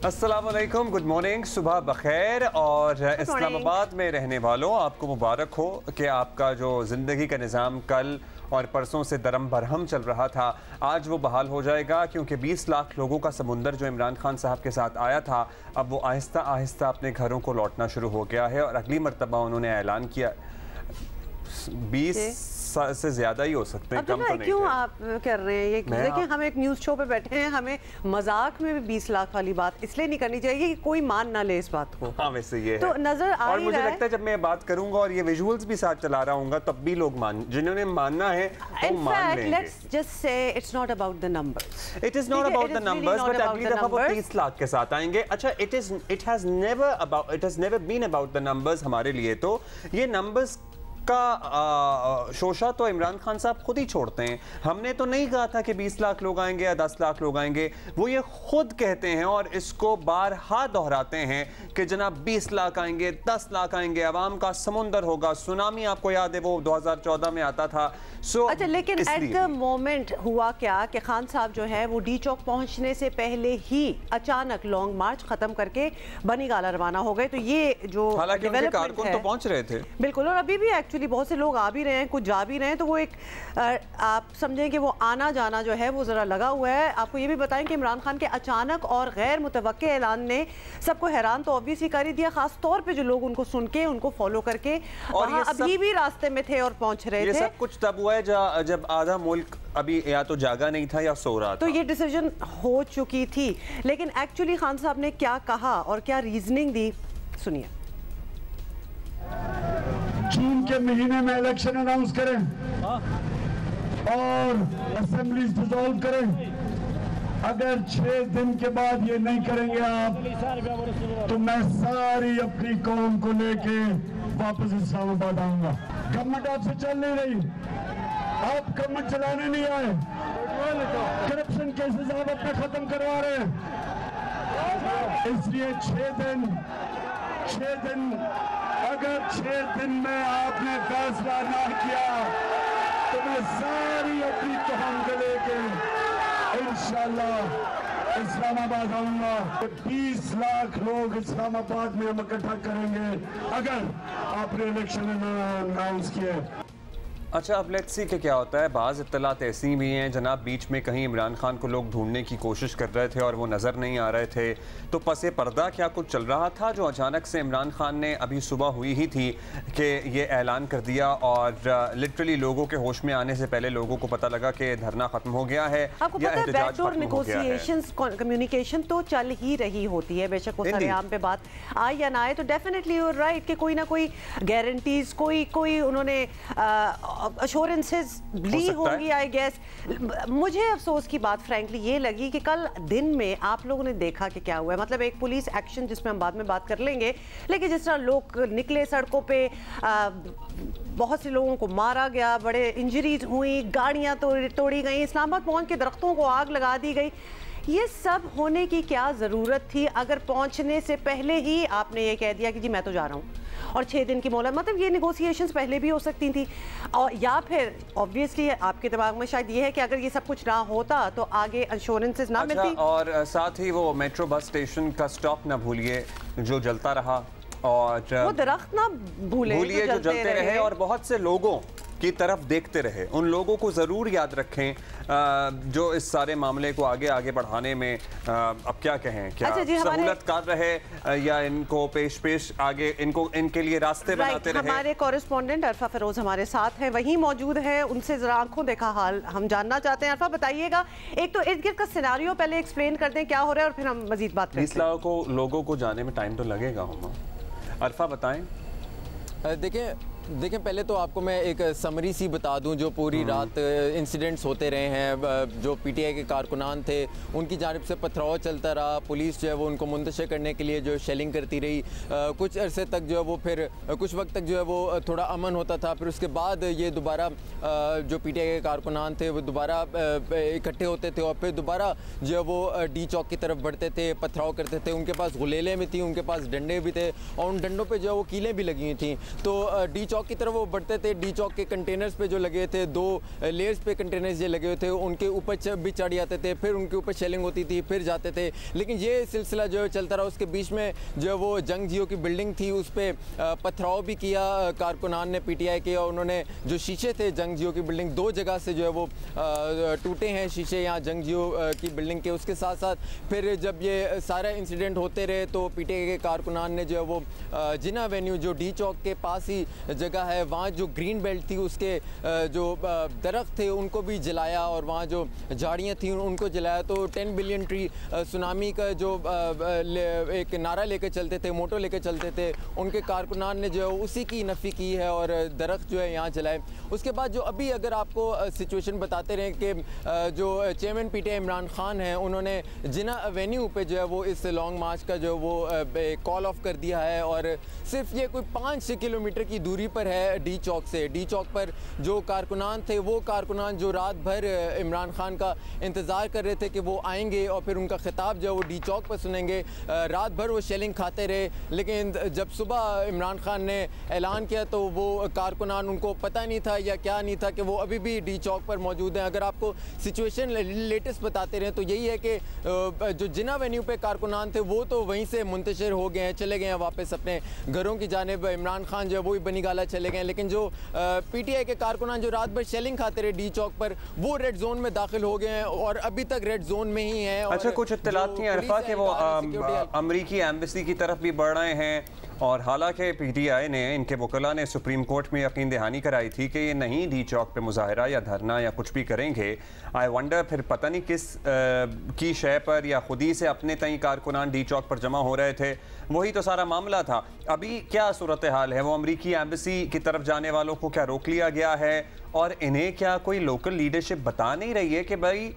अस्सलाम वालेकुम, good morning, सुबह बखैर। और इस्लामाबाद में रहने वालों, आपको मुबारक हो कि आपका जो ज़िंदगी का निज़ाम कल और परसों से दरम बरहम चल रहा था, आज वो बहाल हो जाएगा, क्योंकि 20 लाख लोगों का समुंदर जो इमरान खान साहब के साथ आया था, अब वो आहिस्ता आहिस्ता अपने घरों को लौटना शुरू हो गया है। और अगली मरतबा उन्होंने ऐलान किया 20 से ज़्यादा ही हो सकते हैं, कम तो नहीं। क्यों आप कर रहे हैं ये? देखिए, हम एक न्यूज़ शो पे बैठे हैं, हमें मजाक में भी 20 लाख वाली बात इसलिए नहीं करनी चाहिए कि कोई मान ना ले इस बात को। हाँ, वैसे ये तो है। नजर आ और ही मुझे रहा लगता है जब मैं बात करूंगा और ये विजुअल्स भी साथ चला रहा हूँ, तब भी लोग जिन्होंने मानना है वो मान लेंगे। Let's just say it's not about the numbers. It is not about the numbers, but अगली दफा वो 30 लाख के साथ आएंगे। अच्छा, it has never been about the numbers. हमारे लिए तो ये नंबर्स का शोशा तो इमरान खान साहब खुद ही छोड़ते हैं। हमने तो नहीं कहा था कि 20 लाख लोग आएंगे या 10 लाख लोग आएंगे, वो ये खुद कहते हैं और इसको बारहा दोहराते हैं कि जनाब 20 लाख आएंगे, 10 लाख आएंगे, अवाम का समुंदर होगा। सुनामी आपको याद है, वो 2014 में आता था। अच्छा, लेकिन एट द मोमेंट हुआ क्या कि खान साहब जो है वो डी चौक पहुंचने से पहले ही अचानक लॉन्ग मार्च खत्म करके बनी गाला रवाना हो गए। तो ये जो हालांकि उनके कारकुन तो पहुंच रहे थे, बिल्कुल, और अभी भी एक्चुअली बहुत से लोग आ भी रहे हैं, कुछ जा भी रहे हैं। तो वो एक आप समझें कि वो आना जाना जो है वो जरा लगा हुआ है। आपको ये भी बताएं कि इमरान खान के अचानक और गैर मुतवक्के ऐलान ने सबको हैरान तो ऑब्वियसली कर ही दिया, खास तौर पे जो लोग उनको सुन के उनको फॉलो करके और अभी भी रास्ते में थे और पहुंच रहे थे। सब कुछ तब हुआ है जब आधा मुल्क अभी या तो जागा नहीं था या सो रहा था। तो ये डिसीजन हो चुकी थी, लेकिन एक्चुअली खान साहब ने क्या कहा और क्या रीजनिंग दी, सुनिए। जून के महीने में इलेक्शन अनाउंस करें और असेंबली डिसॉल्व करें। अगर 6 दिन के बाद ये नहीं करेंगे आप, तो मैं सारी अपनी कौम को लेके वापस इस्लामाबाद आऊंगा। गवर्नमेंट आपसे चल नहीं रही, आप गवर्नमेंट चलाने नहीं आए, करप्शन केसेस आप अपने खत्म करवा रहे हैं। इसलिए 6 दिन अगर 6 दिन में आपने फैसला ना किया, तो मैं सारी अपनी कौम को लेके इंशाल्लाह इस्लामाबाद आऊंगा। 20 लाख लोग इस्लामाबाद में हम इकट्ठा करेंगे अगर आपने इलेक्शन अनाउंस किए। अच्छा, अब लेट्स सी कि क्या होता है। बाज़ इत्तलात ऐसी भी हैं जनाब, बीच में कहीं इमरान खान को लोग ढूंढने की कोशिश कर रहे थे और वो नज़र नहीं आ रहे थे, तो पसे पर्दा क्या कुछ चल रहा था जो अचानक से इमरान खान ने अभी सुबह हुई ही थी कि ये ऐलान कर दिया और लिटरली लोगों के होश में आने से पहले लोगों को पता लगा कि धरना खत्म हो गया है। आपको पता है, बैकडोर नेगोशिएशंस, कम्युनिकेशन तो चल ही रही होती है, बेशक वो सरेआम पे बात आए या ना आए। तो डेफिनेटली यू आर राइट कि कोई ना कोई गारंटीज, कोई उन्होंने अश्योरेंसेस ली होंगी, आई गेस। मुझे अफसोस की बात फ्रैंकली ये लगी कि कल दिन में आप लोगों ने देखा कि क्या हुआ है। मतलब एक पुलिस एक्शन जिसमें हम बाद में बात कर लेंगे, लेकिन जिस तरह लोग निकले सड़कों पे, बहुत से लोगों को मारा गया, बड़े इंजरीज हुई, गाड़ियां तोड़ी गई, इस्लामाबाद पहुंच के दरख्तों को आग लगा दी गई। ये सब होने की क्या ज़रूरत थी अगर पहुंचने से पहले ही आपने ये कह दिया कि जी मैं तो जा रहा हूँ और 6 दिन की मोहलत। मतलब ये नेगोशिएशंस पहले भी हो सकती थी, और या फिर ऑब्वियसली आपके दिमाग में शायद ये है कि अगर ये सब कुछ ना होता तो आगे इंश्योरेंसेस ना मिलती। और साथ ही वो मेट्रो बस स्टेशन का स्टॉप ना भूलिए जो जलता रहा, और वो दरख्त ना भूलिए जो जलते रहे और बहुत से लोगों की तरफ देखते रहे। उन लोगों को ज़रूर याद रखें जो इस सारे मामले को आगे बढ़ाने में अब क्या कहें, क्या सहूलत कर रहे या इनको पेश आगे इनके लिए रास्ते बनाते रहे। हमारे कॉरेस्पॉन्डेंट अरफा फिरोज हमारे साथ हैं, वही मौजूद है, उनसे जरा आंखों देखा हाल हम जानना चाहते हैं। अरफा, बताइएगा, एक तो इर्द गिर्द का सिनेरियो पहले एक्सप्लेन कर दें क्या हो रहा है और फिर हम मजीद बात करें। 20 लाख लोगों को जाने में टाइम तो लगेगा। हम अरफा बताएं। देखें, पहले तो आपको मैं एक समरी सी बता दूं। जो पूरी रात इंसिडेंट्स होते रहे हैं, जो पीटीआई के कारकुनान थे उनकी जानिब से पथराव चलता रहा, पुलिस जो है वो उनको मुंतशिर करने के लिए जो शेलिंग करती रही। कुछ अरसे तक जो है वो, फिर कुछ वक्त तक जो है वो थोड़ा अमन होता था। फिर उसके बाद ये दोबारा जो पीटीआई के कारकुनान थे वो दोबारा इकट्ठे होते थे और फिर दोबारा जो है वो डी चौक की तरफ बढ़ते थे, पथराव करते थे। उनके पास गुलेलें भी थी, उनके पास डंडे भी थे और उन डंडों पर जो है वो कीलें भी लगी हुई थी। तो डी चौक की तरफ वो बढ़ते थे, डी चौक के कंटेनर्स पे जो लगे थे, 2 लेयर्स पे कंटेनर्स ये लगे हुए थे, उनके ऊपर भी चढ़ जाते थे, फिर उनके ऊपर शेलिंग होती थी, फिर जाते थे। लेकिन ये सिलसिला जो है चलता रहा। उसके बीच में जो वो जंग जियो की बिल्डिंग थी उस पर पथराव भी किया कारकुनान ने, PTI के, और उन्होंने जो शीशे थे जंग जियो की बिल्डिंग 2 जगह से जो है वो टूटे हैं शीशे यहाँ जंग जियो की बिल्डिंग के। उसके साथ साथ फिर जब ये सारा इंसिडेंट होते रहे तो PTI के कारकुनान ने जो है वो जिना एवेन्यू जो डी चौक के पास ही जगह है, वहाँ जो ग्रीन बेल्ट थी उसके जो दरख्त थे उनको भी जलाया, और वहाँ जो झाड़ियाँ थी उनको जलाया। तो 10 बिलियन ट्री सुनामी का जो एक नारा लेकर चलते थे, मोटो लेकर चलते थे, उनके कारकुनान ने जो है उसी की नफ़ी की है और दरख्त जो है यहाँ जलाए। उसके बाद जो अभी अगर आपको सिचुएशन बताते रहे कि जो चेयरमैन PTI इमरान खान हैं, उन्होंने जिना एवेन्यू पे जो है वो इस लॉन्ग मार्च का जो वो कॉल ऑफ कर दिया है, और सिर्फ ये कोई 5 किलोमीटर की दूरी पर है डी चौक से। डी चौक पर जो कारकुनान थे, वो कारकुनान जो रात भर इमरान खान का इंतज़ार कर रहे थे कि वो आएंगे और फिर उनका खिताब जो है वो डी चौक पर सुनेंगे, रात भर वो शेलिंग खाते रहे। लेकिन जब सुबह इमरान खान ने ऐलान किया तो वो कारकुनान, उनको पता नहीं था या क्या नहीं था कि वो अभी भी डी चौक पर मौजूद हैं। अगर आपको सिचुएशन लेटेस्ट बताते रहे तो यही है कि जो जिना वेन्यू पे कारकुनान थे वो तो वहीं से मुंतशिर हो गए हैं, चले गए हैं वापस अपने घरों की जानिब। इमरान खान जो है वो भी बनीगाला चले गए हैं। लेकिन जो PTI के कारकुनान जो रात भर शेलिंग खाते रहे डी चौक पर, वो रेड जोन में दाखिल हो गए हैं और अभी तक रेड जोन में ही हैं। अच्छा, कुछ इत्तलात थी अरफा कि वो अमरीकी एम्बेसी की तरफ भी बढ़ रहे हैं, और हालांकि PTI ने, इनके वकला ने सुप्रीम कोर्ट में यकीन दहानी कराई थी कि ये नहीं डी चौक पे मुजाहरा या धरना या कुछ भी करेंगे। आई वंडर फिर पता नहीं किस की शय पर या खुद ही से अपने तई कारकुनान डी चौक पर जमा हो रहे थे, वही तो सारा मामला था। अभी क्या सूरत हाल है? वो अमरीकी एम्बेसी की तरफ जाने वालों को क्या रोक लिया गया है, और इन्हें क्या कोई लोकल लीडरशिप बता नहीं रही है कि भाई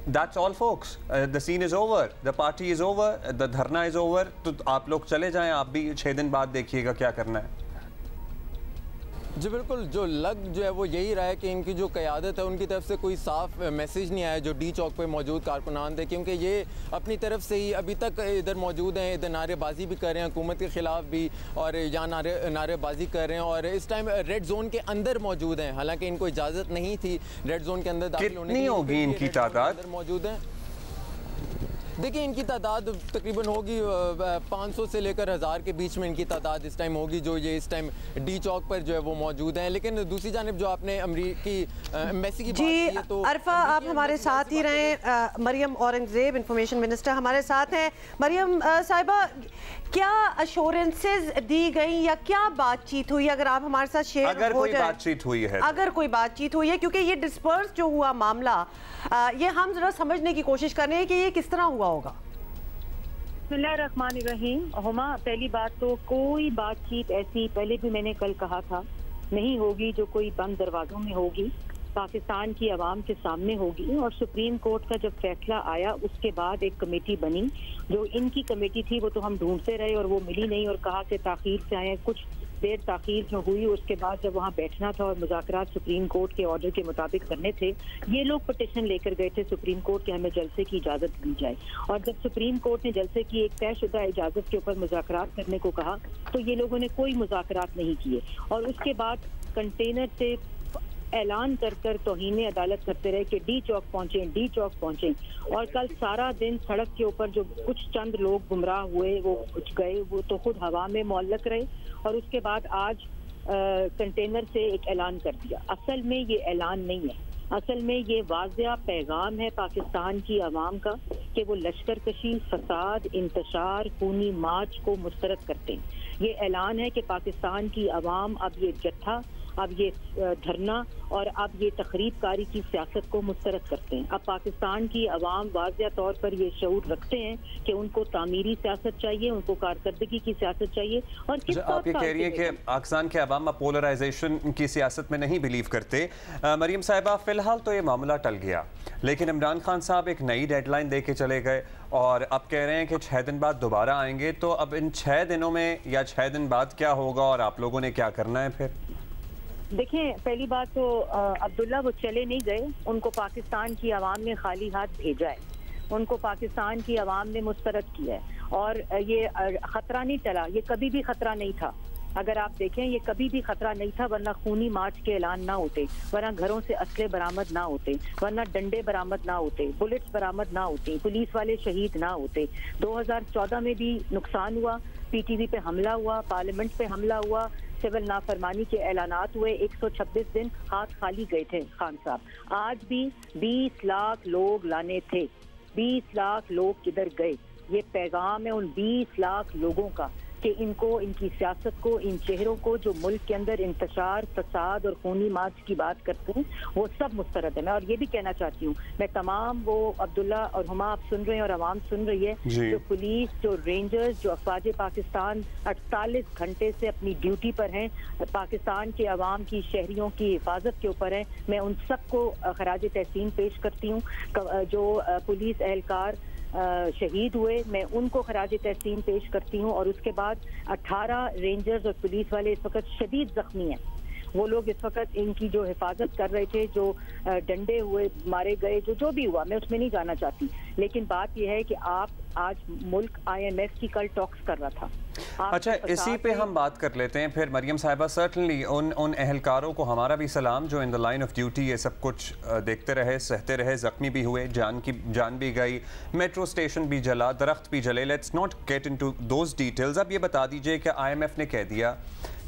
That's all folks, the scene is over, the party is over, the धरना is over, तो आप लोग चले जाएं, आप भी 6 दिन बाद देखिएगा क्या करना है। जी बिल्कुल, जो लग जो है वो यही रहा है कि इनकी जो क़यादत है उनकी तरफ से कोई साफ मैसेज नहीं आया जो डी चौक पे मौजूद कारकुनान थे, क्योंकि ये अपनी तरफ से ही अभी तक इधर मौजूद हैं, इधर नारेबाजी भी कर रहे हैं हुकूमत के ख़िलाफ़ भी, और यहाँ नारेबाजी कर रहे हैं, और इस टाइम रेड जोन के अंदर मौजूद हैं। हालांकि इनको इजाज़त नहीं थी रेड जोन के अंदर दाखिल होने की। कितनी होगी इनकी तादाद? मौजूद हैं, देखिए इनकी तादाद तकरीबन होगी 500 से लेकर 1000 के बीच में इनकी तादाद इस टाइम होगी, जो ये इस टाइम डी चौक पर जो है वो मौजूद हैं। लेकिन दूसरी जानिब जो आपने अमरीकी एम्बेसी की बात की है, तो अरफा आप हमारे साथ ही रहें। मरियम औरंगजेब इंफॉर्मेशन मिनिस्टर हमारे साथ हैं। मरियम साहिबा, क्या अश्योरेंसेज दी गई या क्या बातचीत हुई, अगर आप हमारे साथ शेयर हो जाए? अगर कोई बातचीत हुई है, क्योंकि ये डिस्पर्स जो हुआ मामला, ये हम जरा समझने की कोशिश कर रहे हैं कि ये किस तरह हुआ होगा। बिस्मिल्लाहिर्रहमानिर्रहीम। हुमा, पहली बात तो कोई बातचीत ऐसी पहले भी मैंने कल कहा था नहीं होगी जो कोई बंद दरवाजों में होगी, पाकिस्तान की आवाम के सामने होगी। और सुप्रीम कोर्ट का जब फैसला आया उसके बाद एक कमेटी बनी, जो इनकी कमेटी थी वो तो हम ढूंढते रहे और वो मिली नहीं, और कहा कि ताखीर से आए, कुछ देर ताखीर में हुई। उसके बाद जब वहाँ बैठना था और मुज़ाकरात सुप्रीम कोर्ट के ऑर्डर के मुताबिक करने थे, ये लोग पटिशन लेकर गए थे सुप्रीम कोर्ट के हमें जलसे की इजाज़त दी जाए। और जब सुप्रीम कोर्ट ने जलसे की एक तयशुदा इजाज़त के ऊपर मुज़ाकरात करने को कहा तो ये लोगों ने कोई मुज़ाकरात नहीं किए, और उसके बाद कंटेनर से ऐलान कर कर तौहीन अदालत करते रहे कि डी चौक पहुंचे। और कल सारा दिन सड़क के ऊपर जो कुछ चंद लोग गुमराह हुए, वो कुछ गए, वो तो खुद हवा में मौल्लक रहे। और उसके बाद आज कंटेनर से एक ऐलान कर दिया। असल में ये ऐलान नहीं है, असल में ये वाज़िया पैगाम है पाकिस्तान की आवाम का कि वो लश्कर कशी, फसाद, इंतशार, खूनी मार्च को मुस्तरद करते हैं। ये ऐलान है कि पाकिस्तान की आवाम अब ये जत्था, अब ये धरना और अब ये तखरीबकारी की सियासत को मुस्तरद करते हैं। अब पाकिस्तान की आवाम वाज़िया तौर पर ये शऊर रखते हैं कि उनको तामीरी सियासत चाहिए, उनको कारकर्दगी की सियासत चाहिए। और किस आप ये कह रही हैं कि पाकिस्तान के अवाम पोलराइजेशन की सियासत में नहीं बिलीव करते। मरियम साहिबा, फिलहाल तो ये मामला टल गया, लेकिन इमरान खान साहब एक नई डेडलाइन दे के चले गए और अब कह रहे हैं कि 6 दिन बाद दोबारा आएंगे। तो अब इन 6 दिनों में या 6 दिन बाद क्या होगा और आप लोगों ने क्या करना है फिर? देखें, पहली बात तो अब्दुल्ला वो चले नहीं गए, उनको पाकिस्तान की आवाम ने खाली हाथ भेजा है, उनको पाकिस्तान की आवाम ने मुस्तरद किया है। और ये खतरा नहीं टला, ये कभी भी खतरा नहीं था अगर आप देखें ये कभी भी खतरा नहीं था, वरना खूनी मार्च के ऐलान ना होते, वरना घरों से असले बरामद ना होते, वरना डंडे बरामद ना होते, बुलेट्स बरामद ना होती, पुलिस वाले शहीद ना होते। 2014 में भी नुकसान हुआ, पीटीवी पे हमला हुआ, पार्लियामेंट पे हमला हुआ, सिविल नाफरमानी के ऐलानात हुए, 126 दिन हाथ खाली गए थे खान साहब। आज भी 20 लाख लोग लाने थे, 20 लाख लोग किधर गए? ये पैगाम है उन 20 लाख लोगों का कि इनको, इनकी सियासत को, इन चेहरों को जो मुल्क के अंदर इंतशार, फसाद और खूनी मार्च की बात करते हैं, वो सब मुस्तरद है। मैं और ये भी कहना चाहती हूँ, मैं तमाम वो अब्दुल्ला और हुमा आप सुन रहे हैं और आवाम सुन रही है, जो पुलिस, जो रेंजर्स, जो अफवाज पाकिस्तान 48 घंटे से अपनी ड्यूटी पर हैं, पाकिस्तान के अवाम की, शहरियों की हिफाजत के ऊपर हैं, मैं उन सबको खराज तहसीन पेश करती हूँ। जो पुलिस एहलकार शहीद हुए, मैं उनको खराज तहसीन पेश करती हूँ। और उसके बाद 18 रेंजर्स और पुलिस वाले इस वक्त शदीद जख्मी हैं। वो लोग इस वक्त इनकी जो हिफाजत कर रहे थे, जो डंडे हुए, मारे गए, जो भी हुआ, मैं उसमें नहीं जाना चाहती, लेकिन बात यह है कि आज मुल्क IMF की कल टॉक्स कर रहा था। अच्छा, इसी पे हम बात कर लेते हैं फिर मरियम साहिबा। सर्टनली उन एहलकारों को हमारा भी सलाम जो in the line of duty ये सब कुछ देखते रहे, सहते रहे, जख्मी भी हुए, जान भी गई, मेट्रो स्टेशन भी जला, दरख्त भी जले। Let's not get into those details. अब ये बता दीजिए कि IMF ने कह दिया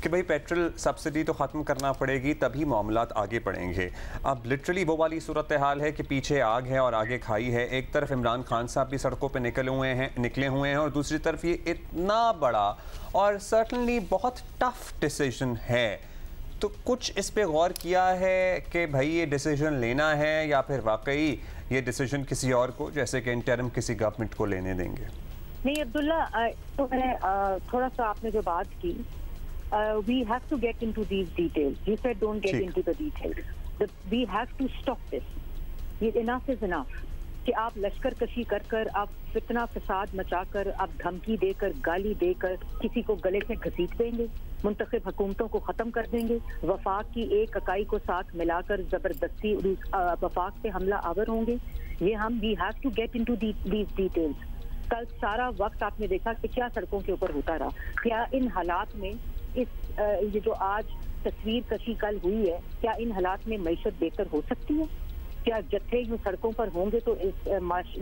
कि भाई पेट्रोल सब्सिडी तो ख़त्म करना पड़ेगी, तभी मामलात आगे बढ़ेंगे। अब लिटरली वो वाली सूरत हाल है कि पीछे आग है और आगे खाई है। एक तरफ इमरान खान साहब भी सड़कों पे निकले हुए हैं और दूसरी तरफ ये इतना बड़ा और सर्टनली बहुत टफ डिसीजन है। तो कुछ इस पे गौर किया है कि भाई ये डिसीजन लेना है या फिर वाकई ये डिसीजन किसी और को, जैसे कि इंटरिम किसी गवर्नमेंट को लेने देंगे? नहीं अब्दुल्ला, तो मैं थोड़ा सा आपने जो बात की, we have to get into these details. You said don't get into the details. We have to stop this. Enough is enough. कि आप लश्कर कशी कर कर, आप फितना फसाद मचाकर, आप धमकी देकर, गाली देकर किसी को गले से घसीट देंगे, मुंतखब हुकूमतों को ख़त्म कर देंगे, वफाक की एक इकाई को साथ मिलाकर ज़बरदस्ती वफाक पे हमला आवर होंगे। ये हम we have to get into these details. कल सारा वक्त आपने देखा कि क्या सड़कों के ऊपर होता रहा, क्या इन हालात में ये जो आज तस्वीर कशी कल हुई है, क्या इन हालात में मईशत बेहतर हो सकती है? क्या जत्थे यूं सड़कों पर होंगे तो इस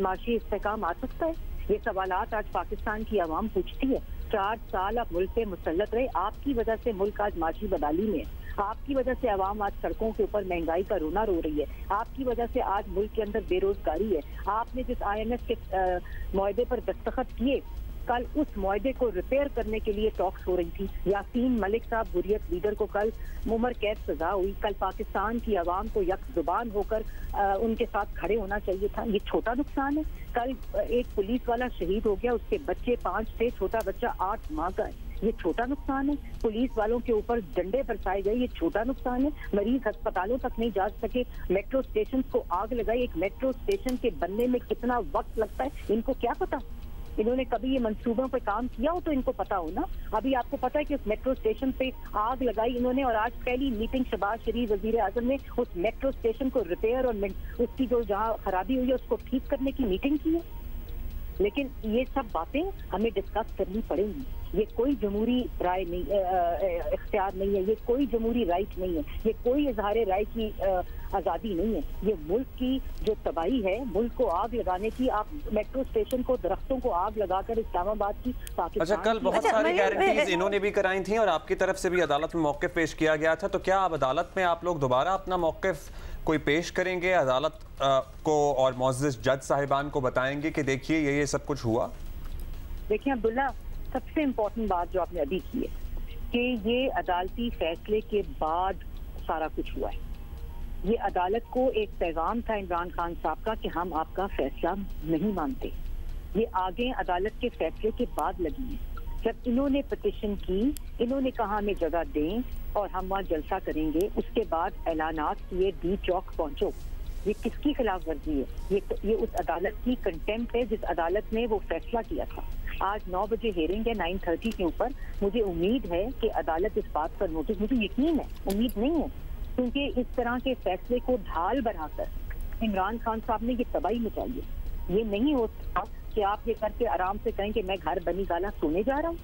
माशी इस्तेकाम आ सकता है? ये सवालात आज पाकिस्तान की आवाम पूछती है। 4 साल आप मुल्क पे मुसल्लत रहे, आपकी वजह से मुल्क आज माशी बदहाली में है, आपकी वजह से आवाम आज सड़कों के ऊपर महंगाई का रोना रो रही है, आपकी वजह से आज मुल्क के अंदर बेरोजगारी है। आपने जिस IMF के मुआहदे पर दस्तखत किए, कल उस मुआहदे को रिपेयर करने के लिए टॉक्स हो रही थी। यासीन मलिक साहब हुर्रियत लीडर को कल उम्र कैद सजा हुई। कल पाकिस्तान की आवाम को यक जुबान होकर उनके साथ खड़े होना चाहिए था। ये छोटा नुकसान है? कल एक पुलिस वाला शहीद हो गया, उसके बच्चे 5 थे, छोटा बच्चा 8 माह का है, ये छोटा नुकसान है? पुलिस वालों के ऊपर डंडे बरसाए गए, ये छोटा नुकसान है? मरीज अस्पतालों तक नहीं जा सके, मेट्रो स्टेशन को आग लगाई। एक मेट्रो स्टेशन के बनने में कितना वक्त लगता है, इनको क्या पता? इन्होंने कभी ये मंसूबों पे काम किया हो तो इनको पता हो ना। अभी आपको पता है कि उस मेट्रो स्टेशन पे आग लगाई इन्होंने, और आज पहली मीटिंग शहबाज शरीफ वजीर आजम ने उस मेट्रो स्टेशन को रिपेयर और उसकी जो जहाँ खराबी हुई है उसको ठीक करने की मीटिंग की है। लेकिन ये सब बातें हमें डिस्कस करनी पड़ेंगी। ये कोई जमहूरी राय नहीं, इख्तियार नहीं है, ये कोई जमहूरी राइट नहीं है, ये कोई इजहार राय की आज़ादी नहीं है। ये मुल्क की जो तबाही है, मुल्क को आग लगाने की, आप मेट्रो स्टेशन को, दरख्तों को आग लगाकर इस्लामाबाद की, पाकिस्तान। अच्छा, कल बहुत सारी गारंटीज इन्होंने भी कराई थी और आपकी तरफ से भी अदालत में मौक़िफ़ पेश किया गया था। तो क्या अब अदालत में आप लोग दोबारा अपना मौक़िफ़ कोई पेश करेंगे, अदालत को और मुअज़्ज़ज़ जज साहिबान को बताएंगे कि देखिए ये सब कुछ हुआ? देखिए अब्दुल्ला, सबसे इम्पोर्टेंट बात जो आपने अभी की है कि ये अदालती फैसले के बाद सारा कुछ हुआ है। ये अदालत को एक पैगाम था इमरान खान साहब का कि हम आपका फैसला नहीं मानते। ये आगे अदालत के फैसले के बाद लगी है। जब इन्होंने पिटीशन की, इन्होंने कहा हमें जगह दें और हम वहाँ जलसा करेंगे, उसके बाद ऐलानात किए डी चौक पहुंचो। ये किसकी खिलाफ वर्जी है? ये उस अदालत की कंटेम्प्ट है जिस अदालत ने वो फैसला किया था। आज 9 बजे हेयरिंग है 9:30 के ऊपर। मुझे उम्मीद है कि अदालत इस बात पर नोटिस, मुझे यकीन है, उम्मीद नहीं है, क्योंकि इस तरह के फैसले को ढाल बनाकर इमरान खान साहब ने ये तबाही मचाई है। ये नहीं हो सकता कि आप ये करके आराम से कहें कि मैं घर बनी गाला सोने जा रहा हूँ।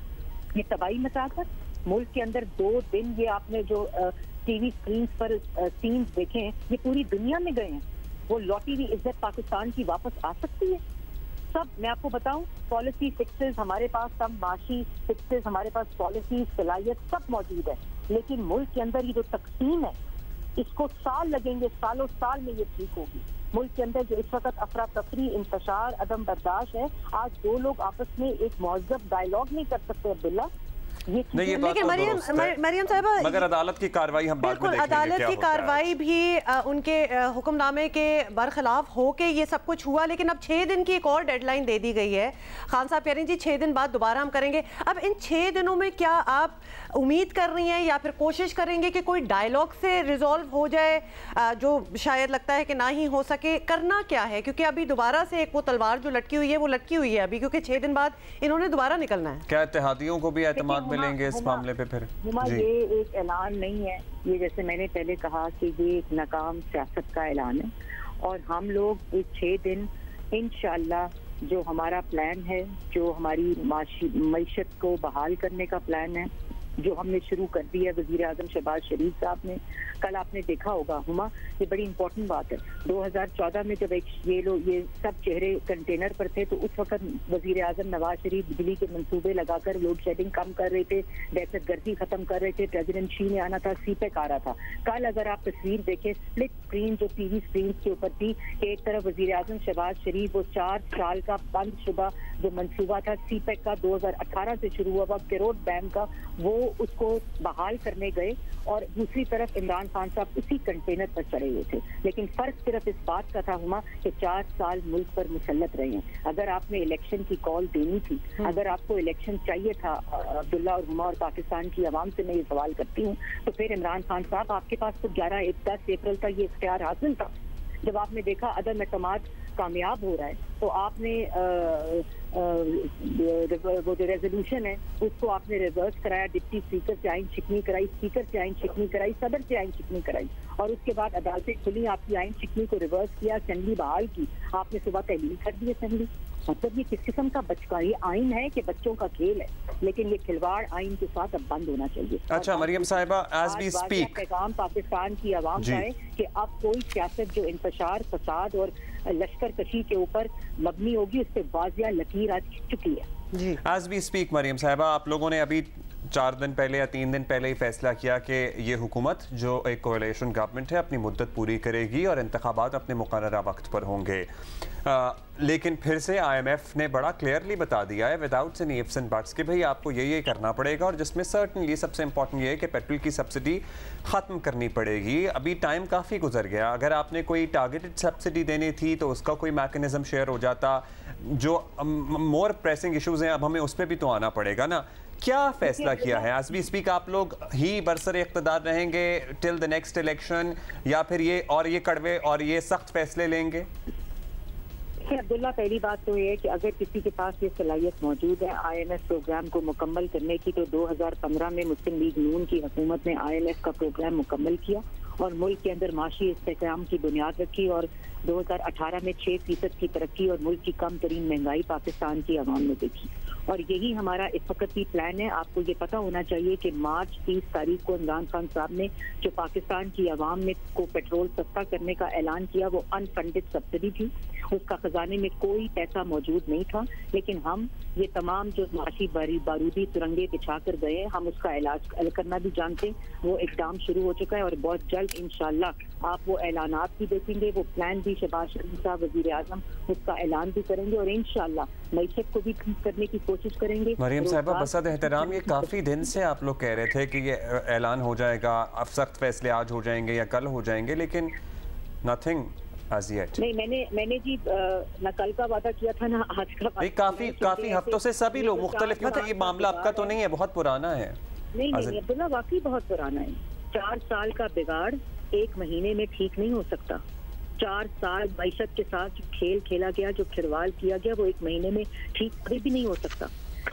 ये तबाही मचाकर मुल्क के अंदर 2 दिन ये आपने जो टीवी स्क्रीन पर सीन्स देखे हैं, ये पूरी दुनिया में गए हैं। वो लौटी हुई इज्जत पाकिस्तान की वापस आ सकती है? सब मैं आपको बताऊं, पॉलिसी फिक्सेस हमारे पास, सब माशी फिक्सेस हमारे पास, पॉलिसी सलाहियत सब मौजूद है, लेकिन मुल्क के अंदर ये जो तकसीम है इसको साल लगेंगे, सालों साल में ये ठीक होगी। मुल्क के अंदर जो इस वक्त अफरा तफरी, इंतशार, अदम बर्दाश्त है, आज 2 लोग आपस में एक मुहज़्ज़ब डायलॉग नहीं कर सकते अब्दुल्ला। नहीं, ये बात तो मरियम साहिबा, मगर अदालत की कार्रवाई हम बाद में देखेंगे, अदालत की कार्रवाई भी उनके हुक्मनामे के बरखिलाफ हो के ये सब कुछ हुआ, लेकिन अब 6 दिन की एक और डेडलाइन दे दी गई है। खान साहब कह रही जी 6 दिन बाद दोबारा हम करेंगे। अब इन 6 दिनों में क्या आप उम्मीद कर रही हैं या फिर कोशिश करेंगे कि कोई डायलॉग से रिजॉल्व हो जाए, जो शायद लगता है कि ना ही हो सके? करना क्या है, क्योंकि अभी दोबारा से एक वो तलवार जो लटकी हुई है वो लटकी हुई है अभी, क्योंकि 6 दिन बाद इन्होंने दोबारा निकलना है। क्या इत्तेहादियों को भी एतमाद मिलेंगे इस मामले पे? फिर ये एक ऐलान नहीं है, ये जैसे मैंने पहले कहा कि ये एक नाकाम सियासत का ऐलान है, और हम लोग इस 6 दिन इंशाअल्लाह जो हमारा प्लान है, जो हमारी मईशत को बहाल करने का प्लान है, जो हमने शुरू कर दी है वज़ीर आज़म शहबाज शरीफ साहब ने। कल आपने देखा होगा हुमा, ये बड़ी इंपॉर्टेंट बात है, 2014 में जब ये सब चेहरे कंटेनर पर थे, तो उस वक्त वज़ीर आज़म नवाज शरीफ बिजली के मंसूबे लगाकर लोड शेडिंग कम कर रहे थे, दहशत गर्दी खत्म कर रहे थे, प्रेसिडेंट शी ने आना था, सीपेक आ रहा था। कल अगर आप तस्वीर देखें, स्प्लिट स्क्रीन जो टीवी स्क्रीन के ऊपर थी, कि एक तरफ वज़ीर आज़म शहबाज शरीफ वो 4 साल का बंद शुदा जो मंसूबा था सीपेक का 2018 से शुरू हुआ करोड़ बैंक का, वो उसको बहाल करने गए, और दूसरी तरफ इमरान खान साहब उसी कंटेनर पर चढ़े हुए थे। लेकिन फर्क सिर्फ इस बात का था हुमा कि 4 साल मुल्क पर मुसल्लत रहे हैं। अगर आपने इलेक्शन की कॉल देनी थी, अगर आपको इलेक्शन चाहिए था अब्दुल्ला और हुमा और पाकिस्तान की आवाम से मैं ये सवाल करती हूँ, तो फिर इमरान खान साहब आपके पास तो 10 अप्रैल तक ये इख्तियार हासिल था। जब आपने देखा अदम एतमाद कामयाब हो रहा है, तो आपने वो जो रेजोल्यूशन है उसको आपने रिवर्स कराया, डिप्टी स्पीकर से आइन शिकनी कराई, स्पीकर से आइन शिकनी कराई, सदर से आइन शिकनी कराई, और उसके बाद अदालतें खुली, आपकी आइन शिकनी को रिवर्स किया, असेंबली बहाल की, आपने सुबह तहलील कर दी असेंबली। मतलब ये किस किस्म का बचका, ये आइन है कि बच्चों का खेल है, लेकिन ये खिलवाड़ आइन के साथ अब बंद होना चाहिए। अच्छा मरियम साहिबा, एज वी स्पीक पैगाम पाकिस्तान की आवाम का है कि अब कोई सियासत जो इंतशार, फसाद और लश्कर कशी के ऊपर मबनी होगी, उस पर वाजिया लकीर आज चुकी है। एज वी स्पीक मरियम साहिबा, आप लोगों ने अभी 4 दिन पहले या 3 दिन पहले ही फैसला किया कि ये हुकूमत जो एक कोalition गवर्नमेंट है अपनी मुद्दत पूरी करेगी और इंतखाबात अपने मुकर्ररा वक्त पर होंगे। लेकिन फिर से IMF ने बड़ा क्लियरली बता दिया है without any ifs and buts कि भाई आपको ये करना पड़ेगा, और जिसमें सर्टनली सबसे इंपॉर्टेंट ये है कि पेट्रोल की सब्सिडी ख़त्म करनी पड़ेगी। अभी टाइम काफ़ी गुजर गया, अगर आपने कोई टारगेटेड सब्सिडी देनी थी तो उसका कोई मैकेनिज्म शेयर हो जाता। जो मोर प्रेसिंग इशूज़ हैं अब हमें उस पर भी तो आना पड़ेगा ना। क्या फैसला किया है एज वी स्पीक? आप लोग ही बरसर इख्तिदार रहेंगे टिल द नेक्स्ट इलेक्शन, या फिर ये कड़वे और ये सख्त फैसले लेंगे? अब्दुल्ला, पहली बात तो ये है कि अगर किसी के पास ये सलाहियत मौजूद है IMF प्रोग्राम को मुकम्मल करने की, तो 2015 में मुस्लिम लीग नून की हुकूमत ने IMF का प्रोग्राम मुकम्मल किया और मुल्क के अंदर माशी इस्तेहकाम की बुनियाद रखी, और 2018 में 6% की तरक्की और मुल्क की कम तरीन महंगाई पाकिस्तान की आवाम ने देखी। और यही हमारा इस वक्त भी प्लान है। आपको ये पता होना चाहिए कि मार्च 30 तारीख को इमरान खान साहब ने जो पाकिस्तान की आवाम ने को पेट्रोल सस्ता करने का ऐलान किया, वो अनफंडेड सब्सिडी थी, उसका खजाने में कोई पैसा मौजूद नहीं था। लेकिन हम ये तमाम जो माशी बारूदी सुरंगें बिछा कर गए, हम उसका इलाज करना भी जानते हैं। वो इकदाम शुरू हो चुका है और बहुत जल्द इंशाल्लाह आप वो ऐलानात भी देखेंगे, वो प्लान भी शहबाज शरीफ साहब वज़ीर आज़म उसका ऐलान भी करेंगे, और इंशाल्लाह मईशत को भी ठीक करने की कोशिश करेंगे। मरियम साहिबा, बसद एहतराम, ये काफ़ी दिन से आप लोग कह रहे थे कि ये ऐलान हो जाएगा, अब सख्त फैसले आज हो जाएंगे या कल हो जाएंगे, लेकिन नथिंग as yet। नहीं, मैंने जी न कल का वादा किया था ना आज का। काफी हफ्तों से सभी लोग मुख्तलिफ, क्योंकि ये मामला आपका तो नहीं है, बहुत पुराना है। नहीं अब्दुल्ला, वाकई बहुत पुराना है। 4 साल का बिगाड़ 1 महीने में ठीक नहीं हो सकता। 4 साल मईशत के साथ जो खेल खेला गया, जो खिलवाड़ किया गया, वो 1 महीने में ठीक कभी भी नहीं हो सकता।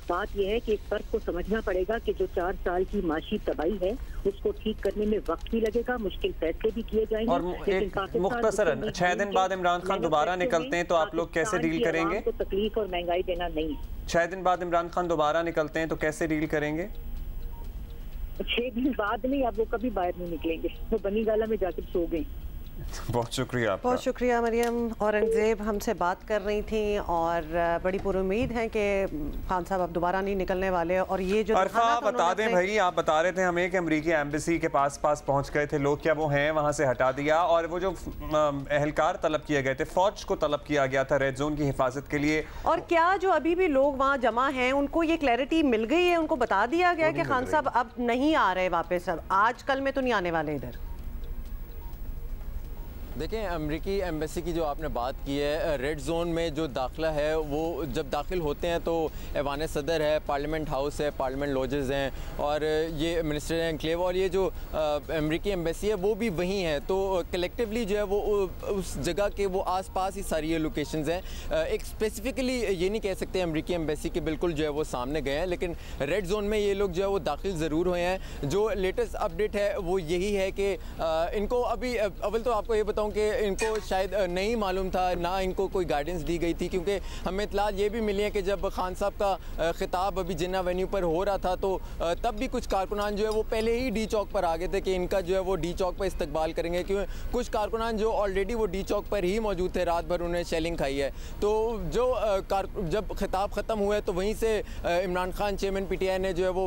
बात यह है कि इस फर्क को समझना पड़ेगा कि जो 4 साल की माशी तबाही है उसको ठीक करने में वक्त भी लगेगा, मुश्किल फैसले भी किए जाएंगे। और मुख्तसरन 6 दिन बाद इमरान खान दोबारा निकलते हैं तो आप लोग कैसे डील करेंगे? तो तकलीफ और महंगाई देना नहीं है। 6 दिन बाद इमरान खान दोबारा निकलते हैं तो कैसे डील करेंगे? 6 दिन बाद नहीं, अब वो कभी बाहर नहीं निकलेंगे, वो बनी गाला में जाकर सो गई। बहुत शुक्रिया आपका। बहुत शुक्रिया मरियम। औरंगजेब हमसे बात कर रही थी और बड़ी पुरुमीद है कि खान साहब अब दोबारा नहीं निकलने वाले। और ये जो अरफा बता दें भाई, आप बता रहे थे हमें कि अमेरिकी एम्बेसी के पास पहुंच गए थे लोग, क्या वो हैं वहां से हटा दिया? और वो जो एहलकार तलब किए गए थे, फौज को तलब किया गया था रेड जोन की हिफाजत के लिए, और क्या जो अभी भी लोग वहां जमा हैं उनको ये क्लैरिटी मिल गई है, उनको बता दिया गया कि खान साहब अब नहीं आ रहे वापस, अब आज कल में तो नहीं आने वाले इधर? देखें, अमेरिकी एम्बेसी की जो आपने बात की है, रेड जोन में जो दाखिला है वो जब दाखिल होते हैं तो ऐवान सदर है, पार्लियामेंट हाउस है, पार्लियामेंट लॉजेस हैं और ये मिनिस्टर एनक्लेव, और ये जो अमेरिकी एम्बेसी है वो भी वहीं है। तो कलेक्टिवली जो है वो उस जगह के वो आसपास ही सारी ये लोकेशंस हैं। एक स्पेसिफिकली ये नहीं कह सकते अमेरिकी एम्बेसी के बिल्कुल जो है वो सामने गए हैं, लेकिन रेड जोन में ये लोग जो है वो दाखिल ज़रूर हुए हैं। जो लेटेस्ट अपडेट है वो यही है कि इनको अभी अव्वल तो आपको ये बताऊँ कि इनको शायद नहीं मालूम था, ना इनको कोई गाइडेंस दी गई थी, क्योंकि हमें इत्तला ये भी मिली है कि जब खान साहब का खिताब अभी जिन्ना वेन्यू पर हो रहा था तो तब भी कुछ कारकुनान जो है वो पहले ही डी चौक पर आ गए थे कि इनका जो है वो डी चौक पर इस्तकबाल करेंगे, क्योंकि कुछ कारकुनान जो ऑलरेडी वो डी चौक पर ही मौजूद थे, रात भर उन्हें शेलिंग खाई है। तो जो जब खिताब ख़त्म हुआ है तो वहीं से इमरान खान चेयरमैन PTI ने जो है वो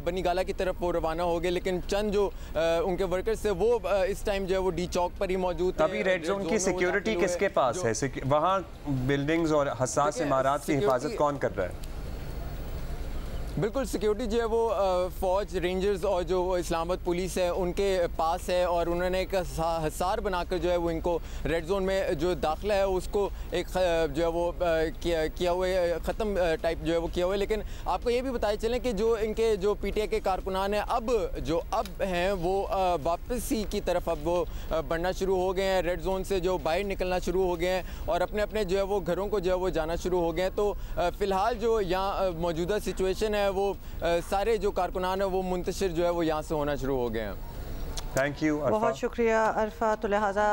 बनी गाला की तरफ वो रवाना हो गए, लेकिन चंद जो उनके वर्कर्स थे वो इस टाइम जो है वो डी चौक पर ही मौजूद थे। अभी रेड जोन की सिक्योरिटी किसके पास है? वहाँ बिल्डिंग्स और हसास इमारत की हिफाजत कौन कर रहा है? बिल्कुल, सिक्योरिटी जो है वो फ़ौज, रेंजर्स और जो इस्लामाबाद पुलिस है उनके पास है, और उन्होंने एक हसार बनाकर जो है वो इनको रेड जोन में जो दाखिला है उसको एक जो है वो किया हुआ है, ख़त्म टाइप जो है वो किया हुआ है। लेकिन आपको ये भी बताए चलें कि जो इनके जो PTI के कारकुनान हैं अब हैं वो वापसी की तरफ अब वो बढ़ना शुरू हो गए हैं, रेड जोन से जो बाहर निकलना शुरू हो गए हैं और अपने अपने जो है वो घरों को जो है वो जाना शुरू हो गए हैं। तो फ़िलहाल जो यहाँ मौजूदा सिचुएशन है वो सारे जो कारकुनान है वो मुंतशिर जो है वो यहाँ से होना शुरू हो गए हैं। Thank you. बहुत शुक्रिया अरफा। तो लिहाजा